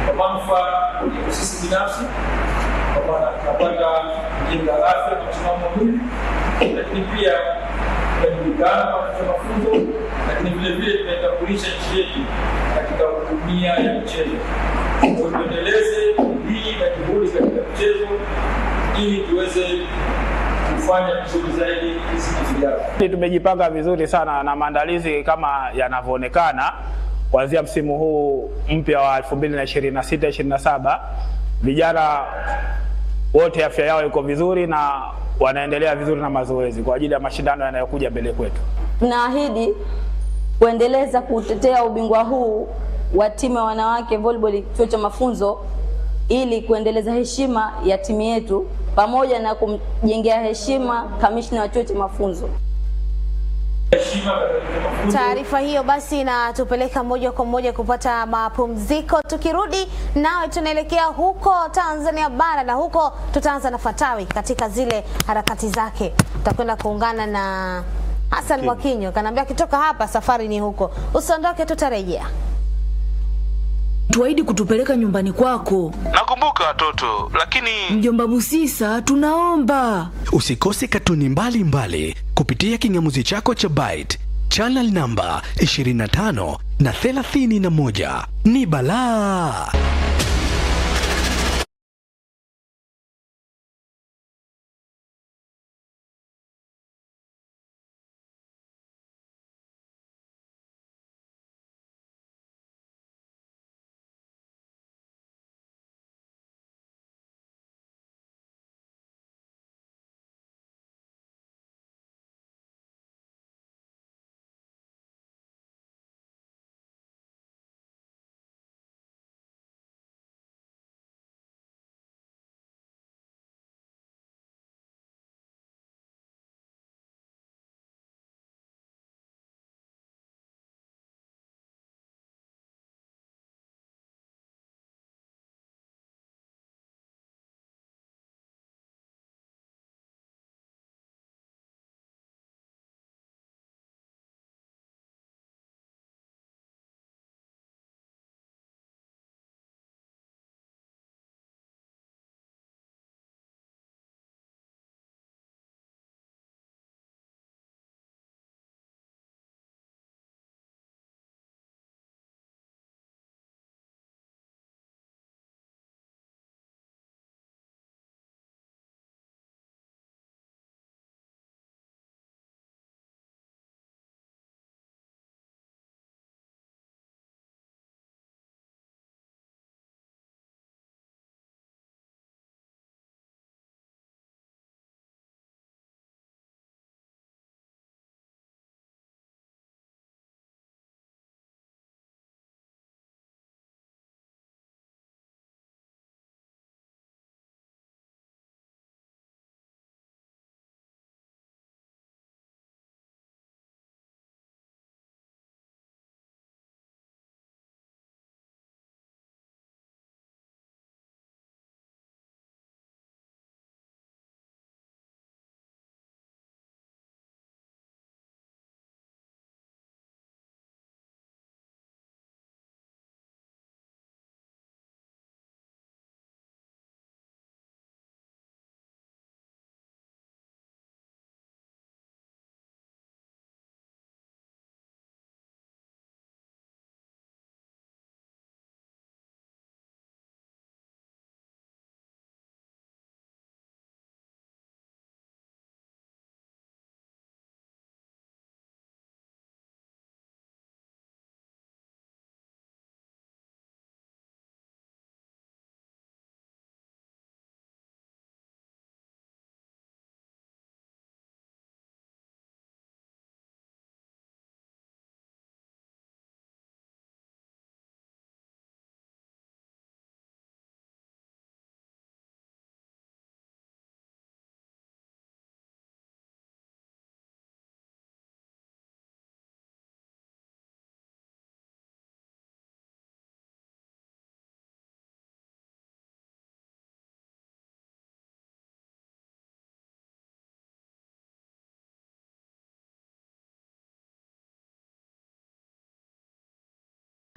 kwa manufaa ya sisi binafsi, kwa maana tunapata kujenga afya na msimamo mwili, lakini pia tunajulikana kwa mafunzo, lakini vile vile tunatambulisha nchi yetu katika dunia ya michezo. Tuendeleze bidii na juhudi katika michezo ili tuweze kufanya vizuri zaidi siku zijazo. Tumejipanga vizuri sana na maandalizi kama yanavyoonekana kuanzia msimu huu mpya wa 2026-27. Vijana wote afya yao iko vizuri na wanaendelea vizuri na mazoezi kwa ajili ya mashindano yanayokuja mbele kwetu. Tunaahidi kuendeleza kutetea ubingwa huu wa timu ya wanawake volleyball chuo cha mafunzo ili kuendeleza heshima ya timu yetu pamoja na kumjengea heshima kamishna wa chuo cha mafunzo. Taarifa hiyo basi inatupeleka moja kwa moja kupata mapumziko. Tukirudi nawe tunaelekea huko Tanzania bara, na huko tutaanza na Fatawi katika zile harakati zake. Tutakwenda kuungana na Hassan Mwakinyo, kanambia kitoka hapa safari ni huko. Usiondoke, tutarejea. Tuahidi kutupeleka nyumbani kwako. Nakumbuka watoto, lakini Mjomba Busisa, tunaomba usikose katuni mbalimbali kupitia kingamuzi chako cha Byte channel namba 25 na 31. Ni balaa.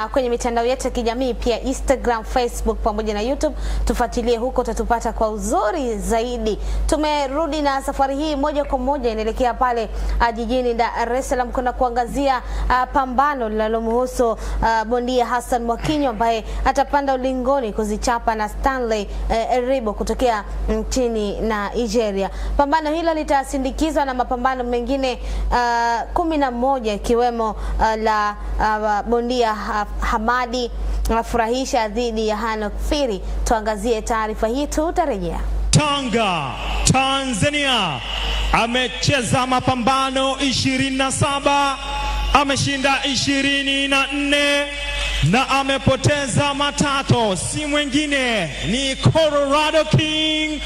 kwenye mitandao yetu ya kijamii pia Instagram, Facebook pamoja na YouTube. Tufuatilie huko, utatupata kwa uzuri zaidi. Tumerudi na safari hii moja kwa moja inaelekea pale jijini Dar es Salaam kwenda kuangazia pambano linalomhusu bondia Hassan Mwakinyo ambaye atapanda ulingoni kuzichapa na Stanley Eribo kutokea nchini Nigeria. Pambano hilo litasindikizwa na mapambano mengine 11 ikiwemo la bondia Hamadi Furahisha dhidi ya Hanok Firi. Tuangazie taarifa hii, tutarejea. Tanga, Tanzania amecheza mapambano 27, ameshinda 24 na amepoteza matatu. Si mwingine ni Colorado King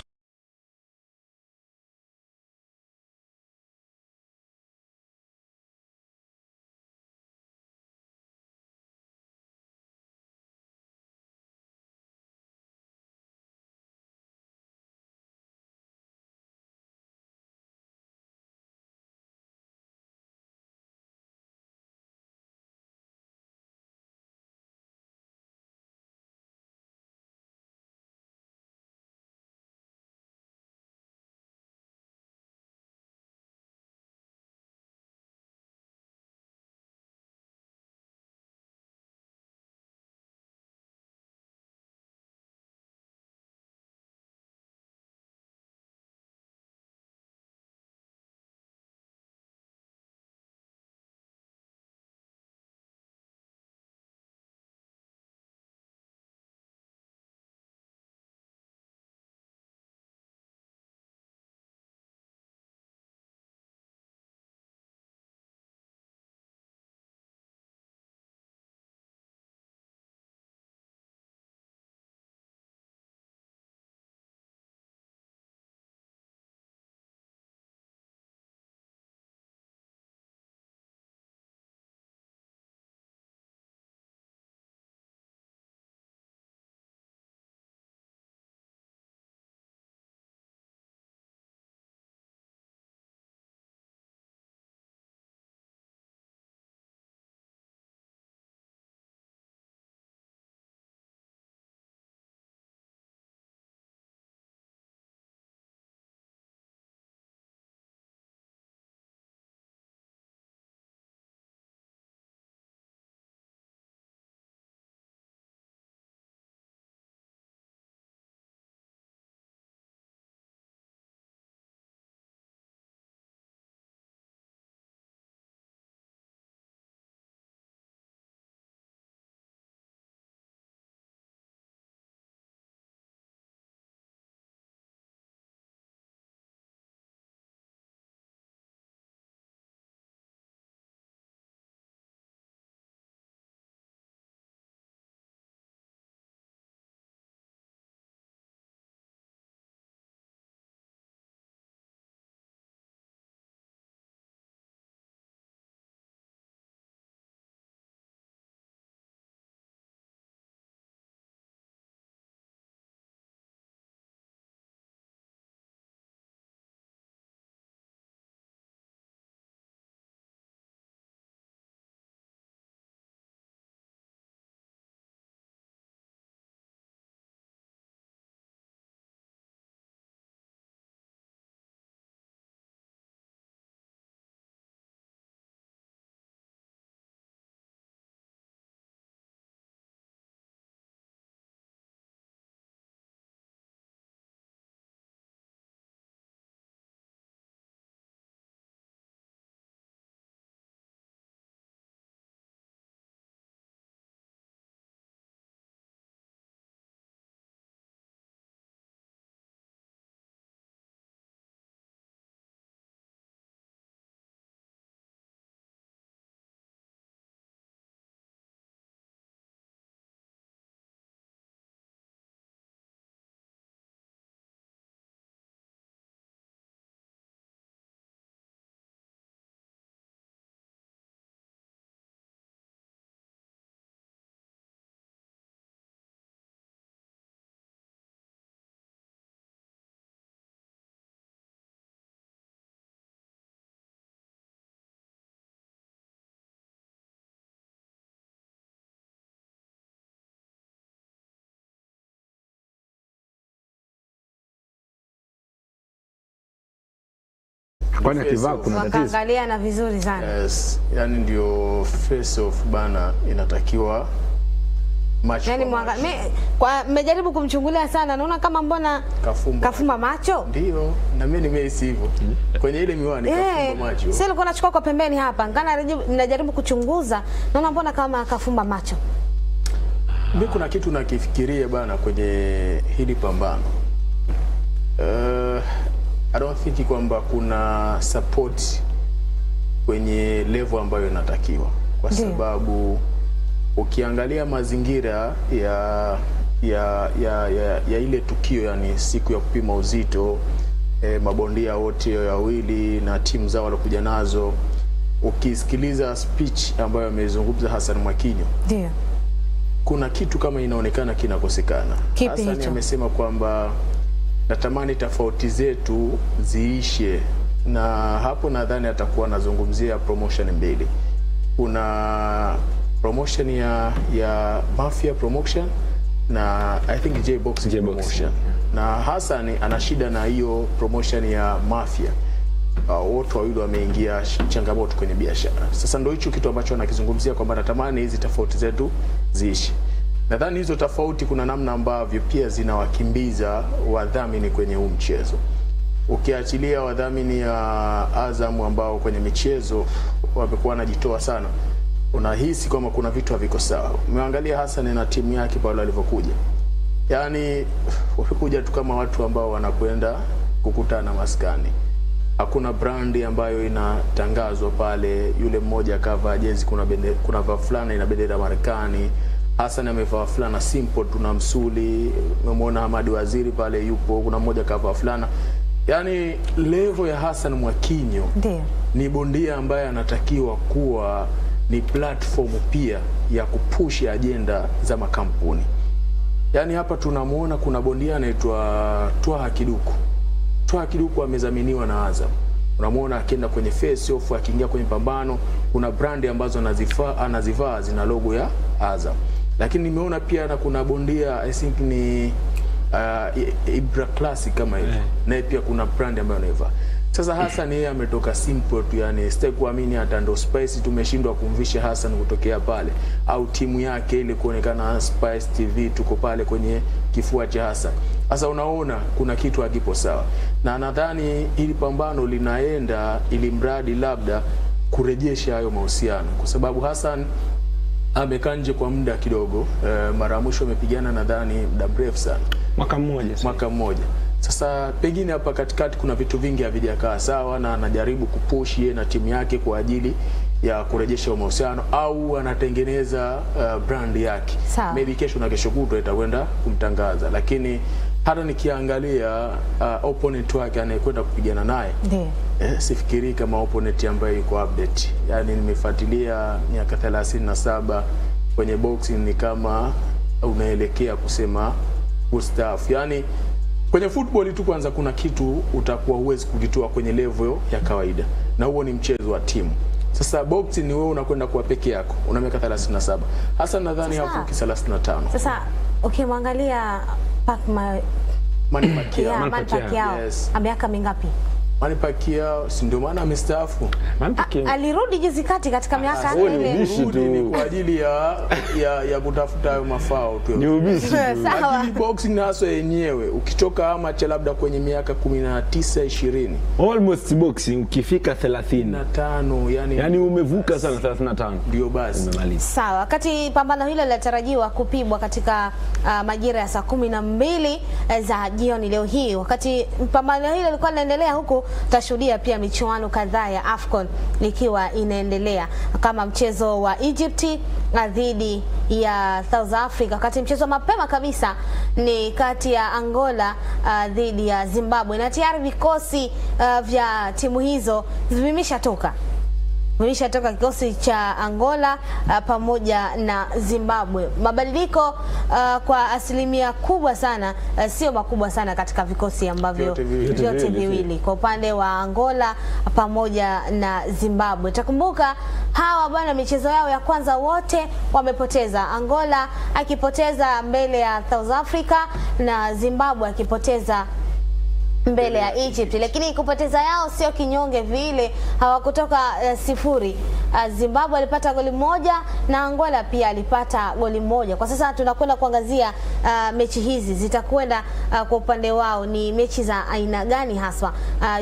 Kwani akivaa kuna tatizo? Wakaangalia na vizuri sana. Yes, yani ndio face off bana inatakiwa macho. Yani mmejaribu kumchungulia sana, naona kama mbona kafumba macho. Ndio, na mimi nimehisi hivyo. Kwenye ile miwani kafumba macho. Sasa nilikuwa nachukua kwa pembeni hapa, ngana ninajaribu kuchunguza, naona mbona kama kafumba macho. Mimi kuna kitu nakifikiria bana kwenye hili pambano. I don't think kwamba kuna support kwenye level ambayo inatakiwa, kwa sababu ukiangalia mazingira ya ile tukio, yani siku ya kupima uzito, mabondia wote wawili na timu zao walokuja nazo, ukisikiliza speech ambayo amezungumza Hassan Mwakinyo, ndio kuna kitu kama inaonekana kinakosekana. Hassan amesema kwamba natamani tofauti zetu ziishe, na hapo nadhani atakuwa anazungumzia promotion mbili. Kuna promotion ya Mafia promotion na I think J-Boxing promotion. Na Hassan ana shida na hiyo promotion ya Mafia. Wote wawili wameingia changamoto kwenye biashara. Sasa ndio hicho kitu ambacho anakizungumzia kwamba natamani hizi tofauti zetu ziishi. Nadhani hizo tofauti kuna namna ambavyo pia zinawakimbiza wadhamini kwenye huu mchezo. Ukiachilia wadhamini ya Azam ambao kwenye michezo wamekuwa wanajitoa sana, unahisi kama kuna vitu haviko sawa. Umeangalia Hassan na timu yake pale walivyokuja. Yaani wamekuja tu kama watu ambao wanakwenda kukutana maskani. Hakuna brandi ambayo inatangazwa pale. Yule mmoja kavaa jezi, kuna fulana ina bendera ya Marekani. Hassan amevaa fulana simple, tuna msuli. Umemwona Hamadi Waziri pale yupo, kuna mmoja kavaa fulana. Yaani level ya Hassan Mwakinyo ni bondia ambaye anatakiwa kuwa ni platform pia ya kupush agenda za makampuni. Yaani hapa tunamuona kuna bondia anaitwa Twaha Kiduku. Twaha Kiduku amezaminiwa na Azam. Unamuona akienda kwenye face off, akiingia kwenye pambano, kuna brand ambazo anazivaa zina logo ya Azam. Lakini nimeona pia na kuna bondia I think ni Ibra Classic kama hivi. Na pia kuna brand ambayo anaivaa. Sasa Hassan yeye ametoka simple tu, yani sitaki kuamini hata ndo Spice tumeshindwa kumvisha Hassan kutokea pale, au timu yake ile kuonekana Spice TV tuko pale kwenye kifua cha Hassan. Sasa unaona kuna kitu hakipo sawa. Na nadhani ili pambano linaenda ili mradi labda kurejesha hayo mahusiano, kwa sababu Hassan amekaa nje kwa muda kidogo. Mara mwisho amepigana nadhani muda mrefu sana, mwaka mmoja. Sasa pengine hapa katikati kuna vitu vingi havijakaa sawa, na anajaribu kupush yeye na timu yake kwa ajili ya kurejesha mahusiano, au anatengeneza brand yake. Maybe kesho na kesho kutwa itakwenda kumtangaza, lakini hata nikiangalia opponent wake anayekwenda kupigana naye, sifikiri kama opponent ambaye yuko update. Yani nimefuatilia miaka 37 kwenye boxing, ni kama unaelekea kusema ustaf. Yani kwenye football tu kwanza kuna kitu utakuwa uwezi kukitoa kwenye level ya kawaida, na huo ni mchezo wa timu. Sasa boxing ni wewe unakwenda kwa peke yako, una miaka 37. Hasa nadhani hapo 35. Sasa ukimwangalia Manny Pacquiao, yes. Miaka mingapi? Manny Pacquiao si ndio maana amestaafu. Alirudi juzi kati katika miaka ile. Ni kwa ajili ya kutafuta hayo mafao tu. Ni ubishi tu. Lakini boxing naso yenyewe ukitoka amateur labda kwenye miaka 19 20. Almost boxing ukifika 35 yani umevuka sana 35. Ndio basi. Sawa, wakati pambano hilo linatarajiwa kupigwa katika majira ya saa 12 za jioni leo hii. Wakati pambano hilo lilikuwa linaendelea, huko tutashuhudia pia michuano kadhaa ya AFCON likiwa inaendelea, kama mchezo wa Egypt dhidi ya South Africa. Wakati mchezo mapema kabisa ni kati ya Angola dhidi ya Zimbabwe, na tayari vikosi vya timu hizo vimeshatoka kikosi cha Angola pamoja na Zimbabwe. Mabadiliko kwa asilimia kubwa sana, sio makubwa sana katika vikosi ambavyo vyote viwili, kwa upande wa Angola pamoja na Zimbabwe. Takumbuka hawa bwana, michezo yao ya kwanza wote wamepoteza. Angola akipoteza mbele ya South Africa na Zimbabwe akipoteza mbele ya Egypt, lakini kupoteza yao sio kinyonge vile, hawakutoka sifuri. Zimbabwe alipata goli moja na Angola pia alipata goli moja. Kwa sasa tunakwenda kuangazia mechi hizi zitakwenda kwa upande wao ni mechi za aina gani haswa.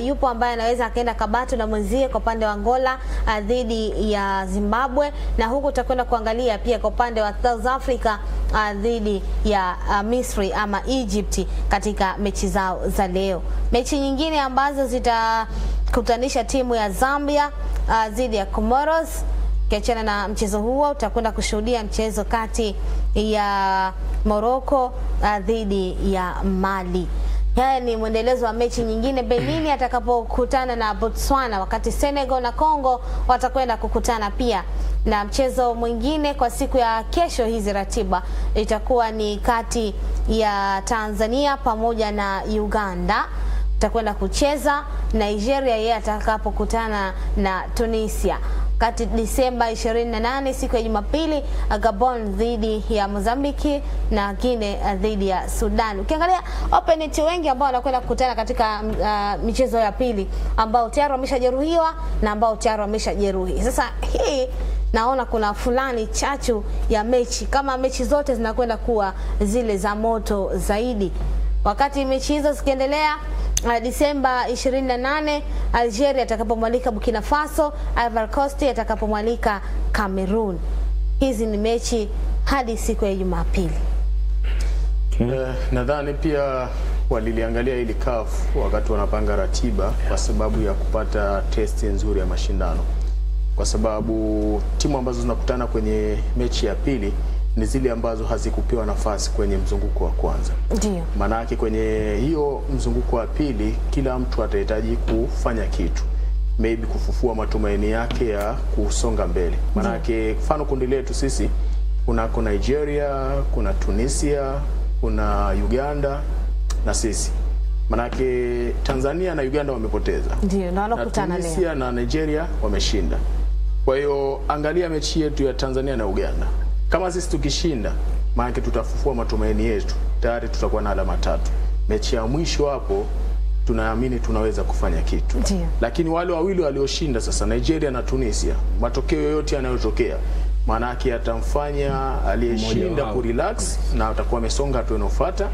Yupo ambaye anaweza akaenda kabatu na mwenzie kwa upande wa Angola dhidi ya Zimbabwe, na huku tutakwenda kuangalia pia kwa upande wa South Africa dhidi ya Misri ama Egypt katika mechi zao za leo. Mechi nyingine ambazo zitakutanisha timu ya Zambia dhidi ya Comoros. Kiachana na mchezo huo, utakwenda kushuhudia mchezo kati ya Morocco dhidi ya Mali. Haya ni mwendelezo wa mechi nyingine. Benin atakapokutana na Botswana, wakati Senegal na Congo watakwenda kukutana pia. Na mchezo mwingine kwa siku ya kesho, hizi ratiba itakuwa ni kati ya Tanzania pamoja na Uganda. Takwenda kucheza Nigeria yeye atakapokutana na Tunisia. Kati Disemba 28 siku ya Jumapili, Gabon dhidi ya Mozambiki na Guinea dhidi ya Sudan. Ukiangalia opponent wengi ambao wanakwenda kukutana katika michezo ya pili, ambao tayari wameshajeruhiwa na ambao tayari wameshajeruhi. Sasa hii naona kuna fulani chachu ya mechi, kama mechi zote zinakwenda kuwa zile za moto zaidi. Wakati mechi hizo zikiendelea, Disemba 28 Algeria atakapomwalika Burkina Faso, Ivory Coast atakapomwalika Cameroon. Hizi ni mechi hadi siku ya Jumapili. Nadhani pia waliliangalia ili CAF wakati wanapanga ratiba kwa sababu ya kupata testi nzuri ya mashindano, kwa sababu timu ambazo zinakutana kwenye mechi ya pili ni zile ambazo hazikupewa nafasi kwenye mzunguko wa kwanza. Ndio maana yake kwenye hiyo mzunguko wa pili kila mtu atahitaji kufanya kitu, maybe kufufua matumaini yake ya kusonga mbele. Maana yake mfano kundi letu sisi kuna Nigeria, kuna Tunisia, kuna Uganda na sisi. Maana yake Tanzania na Uganda wamepoteza. Ndio na wanakutana leo. Tunisia na Nigeria wameshinda. Kwa hiyo angalia mechi yetu ya Tanzania na Uganda. Kama sisi tukishinda, maana tutafufua matumaini yetu, tayari tutakuwa na alama 3. Mechi ya mwisho hapo tunaamini tunaweza kufanya kitu. Ndiyo. Lakini wale wawili walioshinda sasa, Nigeria na Tunisia, matokeo yoyote yanayotokea maana yake atamfanya aliyeshinda kurelax na atakuwa amesonga hatua inayofuata,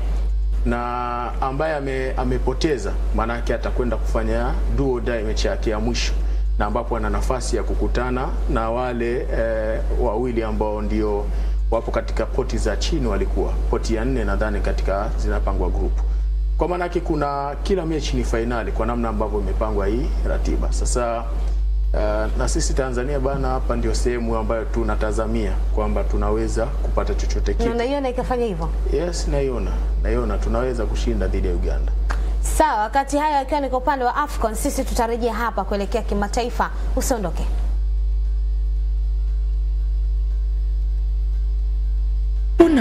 na ambaye amepoteza maana yake atakwenda kufanya do or die mechi yake ya mwisho, na ambapo ana nafasi ya kukutana na wale wawili ambao ndio wapo katika poti za chini, walikuwa poti ya 4 nadhani katika zinapangwa group. Kwa maana yake kuna kila mechi ni finali kwa namna ambavyo imepangwa hii ratiba. Sasa na sisi Tanzania bana, hapa ndio sehemu ambayo tunatazamia kwamba tunaweza kupata chochote kitu. Unaiona ikafanya hivyo? Yes, naiona tunaweza kushinda dhidi ya Uganda. Sawa, wakati hayo akiwa ni kwa upande wa AFCON, sisi tutarejea hapa kuelekea kimataifa. Usiondoke.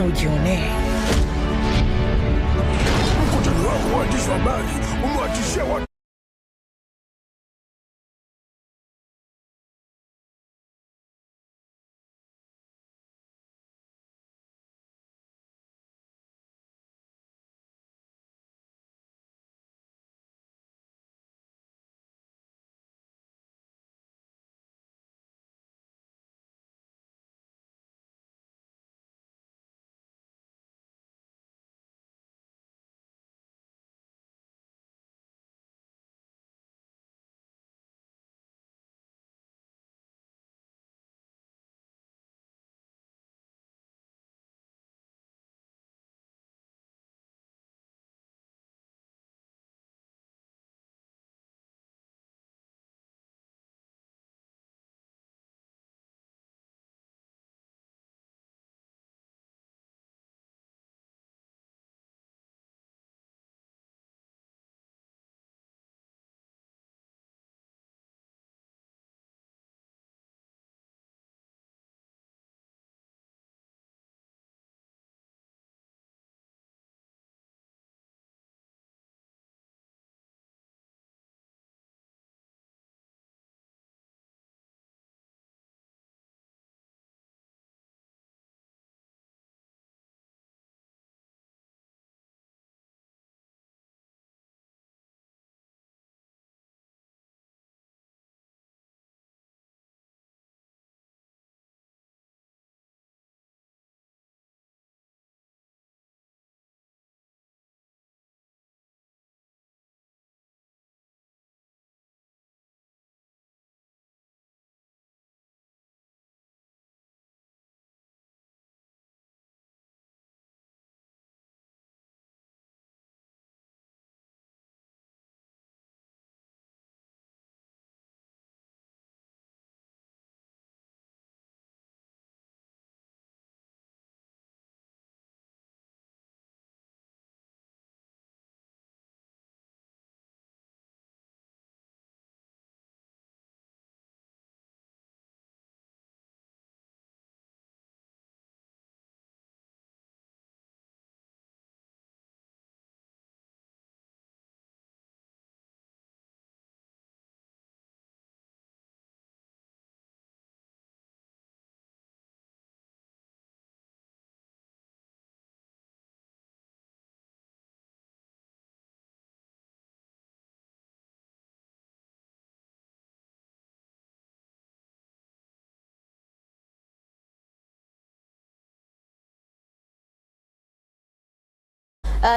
Ujione. Mkutano wako waandishi wa habari umewatishia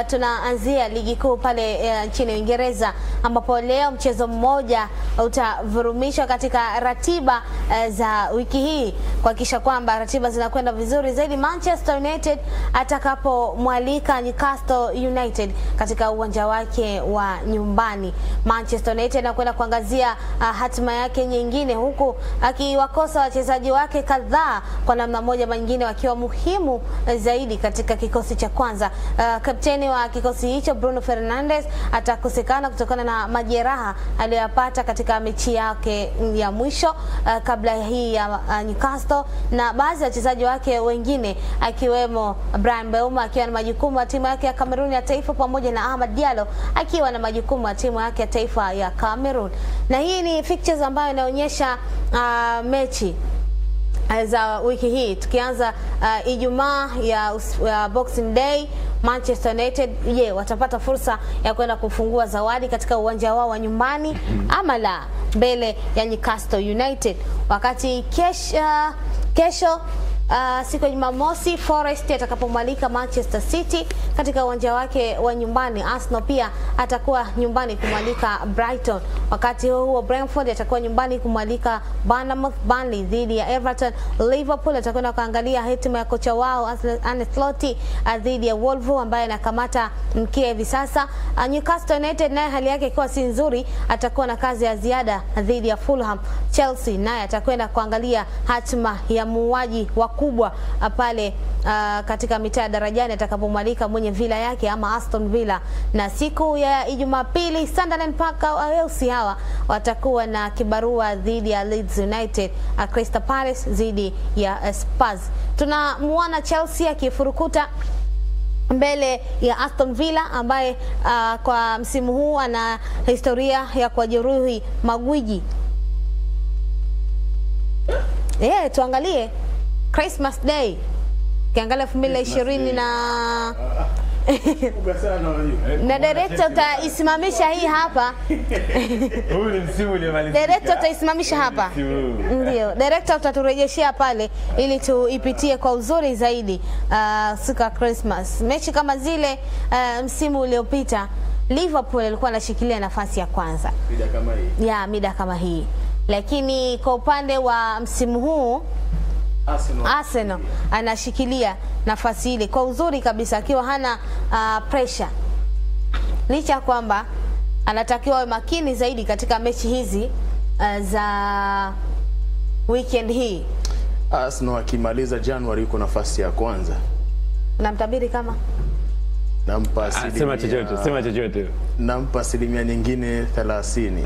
tunaanzia ligi kuu pale nchini Uingereza, ambapo leo mchezo mmoja utavurumishwa katika ratiba za wiki hii kuhakikisha kwamba ratiba zinakwenda vizuri zaidi. Manchester United atakapomwalika Newcastle United katika uwanja wake wa nyumbani. Manchester United anakwenda kuangazia hatima yake nyingine, huku akiwakosa wachezaji wake kadhaa kwa namna moja nyingine wakiwa muhimu zaidi katika kikosi cha kwanza. Kapteni wa kikosi hicho Bruno Fernandes atakosekana kutokana na majeraha aliyopata katika mechi yake ya mwisho kabla hii ya Newcastle, na baadhi ya wachezaji wake wengine akiwemo Bryan Mbeumo akiwa na majukumu ya timu yake ya Cameroon ya taifa, pamoja na Ahmad Diallo akiwa na majukumu ya timu yake ya taifa ya Cameroon. Na hii ni fixtures ambayo inaonyesha mechi za wiki hii, tukianza Ijumaa ya Boxing Day. Manchester United watapata fursa ya kwenda kufungua zawadi katika uwanja wao wa nyumbani ama la, mbele ya Newcastle United. Wakati kesho siku ya Jumamosi Forest atakapomwalika Manchester City katika uwanja wake wa nyumbani. Arsenal pia atakuwa nyumbani kumwalika Brighton. Wakati huo Brentford atakuwa nyumbani kumwalika Bournemouth. Burnley dhidi ya Everton. Liverpool atakwenda kuangalia hatima ya kocha wao Ancelotti dhidi ya Wolves ambaye anakamata mkia hivi sasa. Newcastle United naye hali yake ikiwa si nzuri, atakuwa na kazi ya ziada dhidi ya Fulham. Chelsea naye atakwenda kuangalia hatima ya muuaji wa kubwa pale katika mitaa darajani atakapomwalika mwenye villa yake ama Aston Villa. Na siku ya Jumapili Sunderland Park Wales hawa watakuwa na kibarua dhidi ya Leeds United. Crystal Palace dhidi ya Spurs. Tunamuona Chelsea akifurukuta mbele ya Aston Villa ambaye kwa msimu huu ana historia ya kujeruhi magwiji. Tuangalie Christmas Day. Kiangalia 2020 na director utaisimamisha hii hapa. Huu ni msimu uliomalizika. Director utaisimamisha hapa. Ndio, director utaturejeshea pale ili tuipitie kwa uzuri zaidi siku ya Christmas. Mechi kama zile msimu uliopita Liverpool alikuwa anashikilia nafasi ya kwanza. Mida kama hii. Mida kama hii. Lakini kwa upande wa msimu huu Arsenal anashikilia nafasi ile kwa uzuri kabisa, akiwa hana pressure, licha kwamba anatakiwa awe makini zaidi katika mechi hizi za weekend hii. Arsenal akimaliza January yuko nafasi ya kwanza. Namtabiri kama nampa asilimia, sema chochote. Nampa asilimia nyingine 30.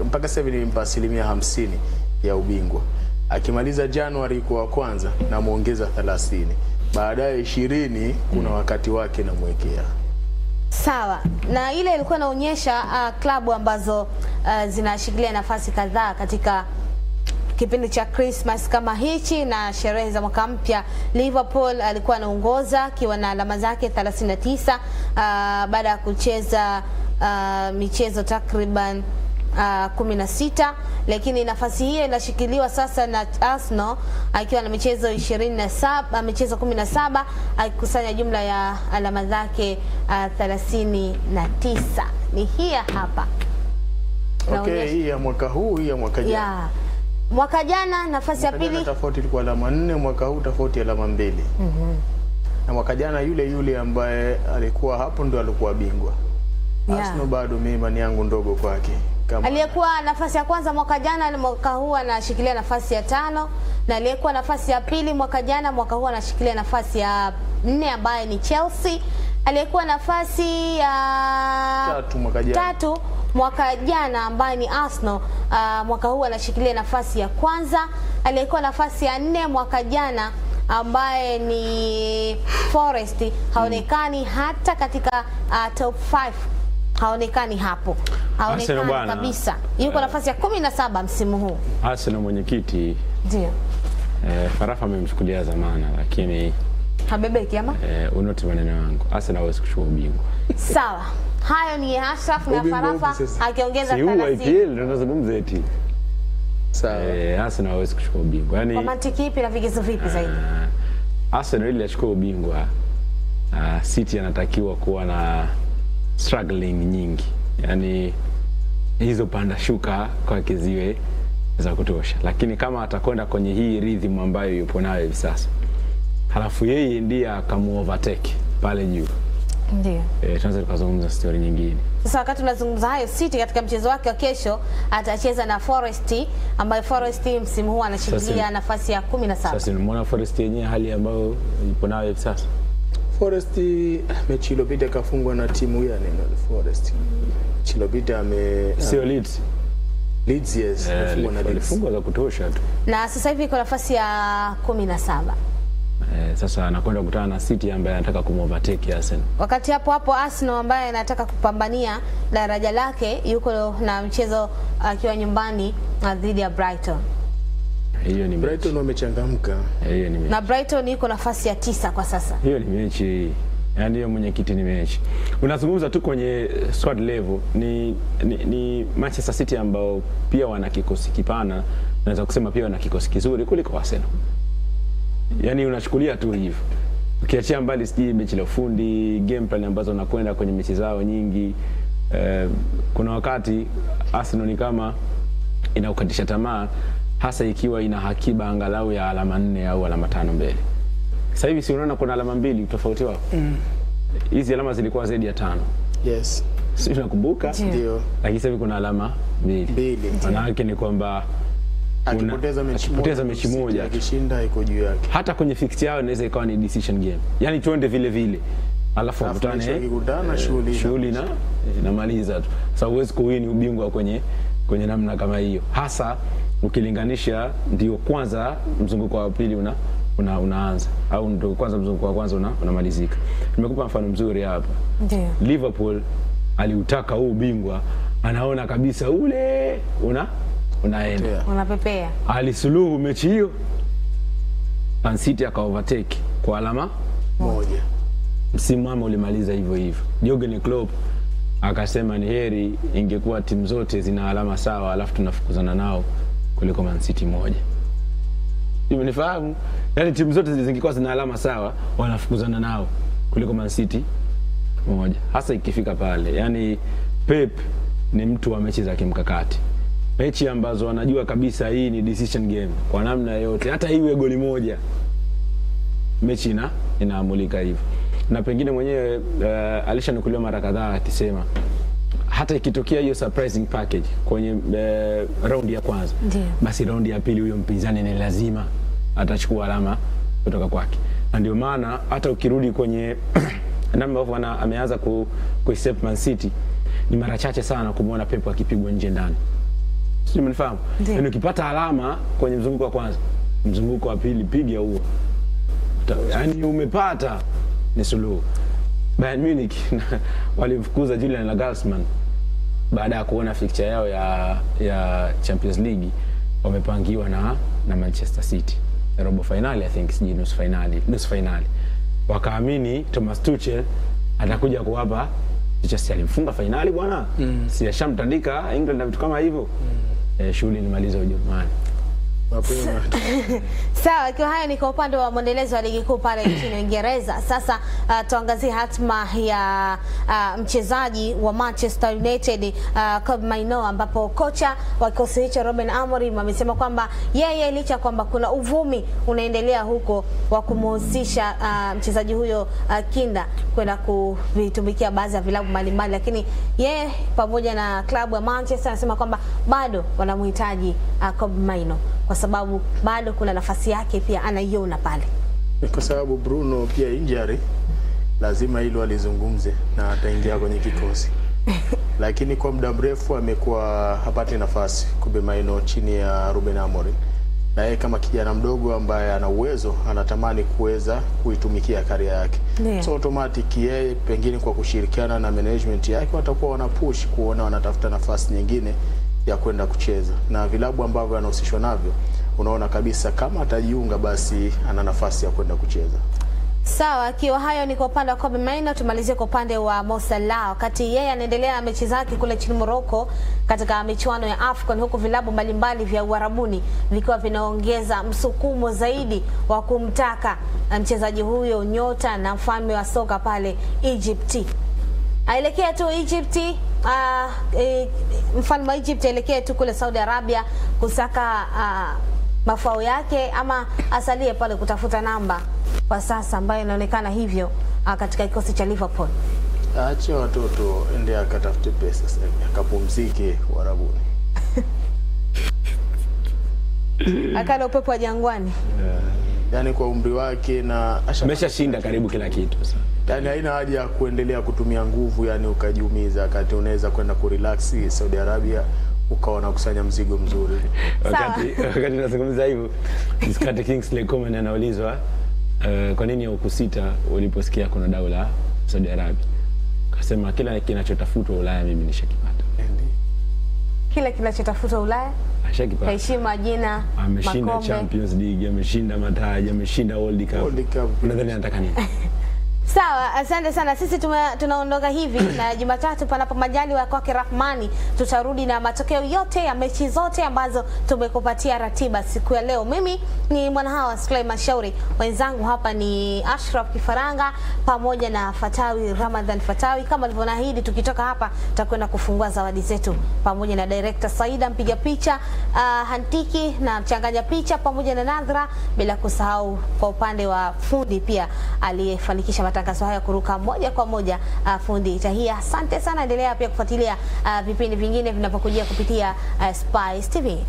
Mpaka sasa hivi nimpa asilimia 50 ya ubingwa. Akimaliza January kwa kwanza na muongeza 30. Baadaye 20 kuna wakati wake na mwekea. Sawa. Na ile ilikuwa inaonyesha klabu ambazo zinashikilia nafasi kadhaa katika kipindi cha Christmas kama hichi na sherehe za mwaka mpya. Liverpool alikuwa anaongoza akiwa na alama zake 39 baada ya kucheza michezo takriban 16, lakini nafasi hiyo inashikiliwa sasa na Arsenal akiwa na michezo 17 akikusanya jumla ya alama zake 39. Ni hii hapa. Okay, hii ya mwaka huu, hii ya mwaka jana. Mwaka jana nafasi ya pili tofauti ilikuwa alama 4, mwaka huu tofauti alama 2. Na mwaka jana yule ambaye alikuwa hapo ndio alikuwa bingwa. Arsenal bado mimi imani yangu ndogo kwake. Aliyekuwa nafasi ya kwanza mwaka jana, mwaka huu anashikilia nafasi ya 5, na aliyekuwa nafasi ya pili mwaka jana, mwaka huu anashikilia nafasi ya 4 ambaye ni Chelsea. Aliyekuwa nafasi ya 3 mwaka jana ambaye ni Arsenal, mwaka huu anashikilia nafasi ya kwanza. Aliyekuwa nafasi ya 4 mwaka jana ambaye ni Forest haonekani hata katika top 5. Haonekani hapo. Haonekani kabisa. Yuko nafasi ya 17 msimu huu. Arsenal mwenyekiti. Ndio. Farafa amemchukulia zamana, lakini habebeki ama? Unoti maneno yangu. Arsenal hawezi kuchukua ubingwa. Sawa. Hayo ni Ashraf na Farafa akiongeza 30. IPL tunazungumza eti. Sawa. Arsenal hawezi kuchukua ubingwa. Kwa mantiki ipi na vigezo vipi zaidi? Arsenal ili achukue ubingwa City anatakiwa kuwa na struggling nyingi, yani hizo panda shuka kwa kiziwe za kutosha, lakini kama atakwenda kwenye hii rhythm ambayo yupo nayo hivi sasa, halafu yeye ndiye akamuovertake pale juu, ndio tunaweza kuzungumza story nyingine. Sasa wakati tunazungumza hayo, City katika mchezo wake wa kesho atacheza na Forest, ambayo Forest msimu huu anashikilia nafasi ya 17. Sasa unaona Forest yenyewe hali ambayo ipo nayo hivi sasa. Forest mechi iliyopita kafungwa na timu gani na Forest? Mechi iliyopita sio Leeds. Leeds, yes, kafungwa na Leeds. Fungo za kutosha tu. Na sasa hivi iko nafasi ya 17. Sasa anakwenda kukutana na City ambaye anataka kumovertake Arsenal. Wakati hapo Arsenal ambaye anataka kupambania daraja lake yuko na mchezo akiwa nyumbani dhidi ya Brighton. Hiyo ni Brighton wamechangamka. Hiyo ni mechi. Na Brighton iko nafasi ya 9 kwa sasa. Hiyo ni mechi. Yaani hiyo mwenyekiti ni mechi. Unazungumza tu kwenye squad level ni Manchester City ambao pia wana kikosi kipana, naweza kusema pia wana kikosi kizuri kuliko Arsenal. Yaani unachukulia tu hivyo. Ukiachia mbali siji mechi la ufundi, game plan ambazo wanakwenda kwenye mechi zao nyingi, kuna wakati Arsenal ni kama inaukatisha tamaa, hasa ikiwa ina hakiba angalau ya alama 4 au alama 5 mbele. Sasa hivi si unaona kuna alama 2 tofauti wao. Hizi alama zilikuwa zaidi ya 5. Yes. Si unakumbuka? Ndio. Lakini sasa hivi kuna alama 2. Maana yake ni kwamba akipoteza mechi moja akishinda iko juu yake. Hata kwenye fixture yao inaweza ikawa ni decision game. Yaani tuende vile vile. Alafu wakutane shughuli na inamaliza tu. Sasa huwezi kuwini ubingwa kwenye namna kama hiyo. Hasa ukilinganisha ndio kwanza mzunguko wa pili unaanza au ndio kwanza mzunguko wa kwanza unamalizika. Nimekupa mfano mzuri hapa. Ndio. Liverpool aliutaka huu ubingwa, anaona kabisa ule unaenda. Unapepea. Alisuluhu mechi hiyo. Man City aka-overtake kwa alama 1. Msimu ulimaliza hivyo hivyo. Jurgen Klopp akasema ni heri ingekuwa timu zote zina alama sawa alafu tunafukuzana nao kuliko Man City 1. Umenifahamu? Yaani timu zote zingekuwa zina alama sawa wanafukuzana nao kuliko Man City 1. Hasa ikifika pale. Yaani Pep ni mtu wa mechi za kimkakati. Mechi ambazo anajua kabisa hii ni decision game kwa namna yote, hata iwe goli moja mechi inaamulika hivyo. Na pengine mwenyewe alishanukuliwa mara kadhaa akisema hata ikitokea hiyo surprising package kwenye round ya kwanza, basi round ya pili huyo mpinzani ni lazima atachukua alama kutoka kwake. Na ndio maana hata ukirudi kwenye namna ambavyo ameanza kuaccept Man City, ni mara chache sana kumuona Pep akipigwa nje ndani. Sio, mnifahamu? Yaani ukipata alama kwenye mzunguko wa kwanza, mzunguko wa pili piga huo. Yaani umepata ni suluhu. Bayern Munich walimfukuza Julian Nagelsmann baada ya kuona fixture yao ya Champions League, wamepangiwa na Manchester City. Robo finali, I think, siji nusu finali. Wakaamini Thomas Tuchel atakuja kuwapa Chelsea, alimfunga finali bwana. Si ashamtandika England na vitu kama hivyo. Shughuli ilimaliza Ujerumani. Sawa, ikiwa hayo ni kwa upande wa mwendelezo wa ligi kuu pale nchini Uingereza. Sasa tuangazie hatma ya mchezaji wa Manchester United Kobbie Mainoo, ambapo kocha wa kikosi hicho Ruben Amorim amesema kwamba yeye licha kwamba kuna uvumi unaendelea huko wa kumhusisha mchezaji huyo kinda kwenda kuvitumikia baadhi ya vilabu mbalimbali, lakini yeye pamoja na klabu ya Manchester anasema kwamba bado wanamhitaji Kobbie Mainoo kwa sababu bado kuna nafasi yake pia anaiona pale. Kwa sababu Bruno pia injury, lazima hilo alizungumze na ataingia kwenye kikosi. Lakini kwa muda mrefu amekuwa hapati nafasi Kobbie Mainoo chini ya Ruben Amorim. Na yeye kama kijana mdogo ambaye ana uwezo, anatamani kuweza kuitumikia career yake. So automatic yeye pengine kwa kushirikiana na management yake watakuwa wanapush kuona wanatafuta nafasi nyingine ya kwenda kucheza. Na vilabu ambavyo anahusishwa navyo, unaona kabisa kama atajiunga basi ana nafasi ya kwenda kucheza. Sawa, akiwa hayo ni kwa upande wa Kobe Mainoo. Tumalizie kwa upande wa Mo Salah, wakati yeye anaendelea na mechi zake kule nchini Morocco katika michuano ya AFCON, huku vilabu mbalimbali vya Uarabuni vikiwa vinaongeza msukumo zaidi wa kumtaka mchezaji huyo nyota na mfalme wa soka pale Egypt aelekea tu Egypt. Mfalme wa Egypt aelekea tu kule Saudi Arabia kusaka mafao yake, ama asalie pale kutafuta namba kwa sasa ambayo inaonekana hivyo katika kikosi cha Liverpool. Acha watoto ende akatafute pesa sasa, akapumzike Uarabuni. Akala upepo wa jangwani. Yaani kwa umri wake na ameshashinda karibu kila kitu sasa. Yaani haina haja ya kuendelea kutumia nguvu, yani ukajiumiza, wakati unaweza kwenda kurelax Saudi Arabia ukaona kusanya mzigo mzuri. Wakati nazungumza hivyo, Scott Kingsley Coman anaulizwa kwa nini hukusita uliposikia kuna dau la Saudi Arabia. Akasema kila kinachotafutwa Ulaya mimi nishakipata. Kila kinachotafutwa Ulaya ashakipata. Heshima, jina, ameshinda Champions League, ameshinda mataji, ameshinda World Cup. Unadhani anataka nini? Sawa, asante sana. Sisi tunaondoka hivi na Jumatatu panapo majaliwa kwake Rahmani tutarudi na matokeo yote ya mechi zote ambazo tumekupatia ratiba siku ya leo. Mimi ni Mwanahawa Sulaiman Shauri, wenzangu hapa ni Ashraf Kifaranga pamoja na Fatawi Ramadhan Fatawi. Kama nilivyoahidi, tukitoka hapa tutakwenda kufungua zawadi zetu pamoja na director Saida mpiga picha, Hantiki na mchanganya picha pamoja na Nadhra, bila kusahau kwa upande wa fundi pia aliyefanikisha matangazo haya kuruka moja kwa moja fundi Tahia. Asante sana, endelea pia kufuatilia vipindi vingine vinapokujia kupitia Spice TV.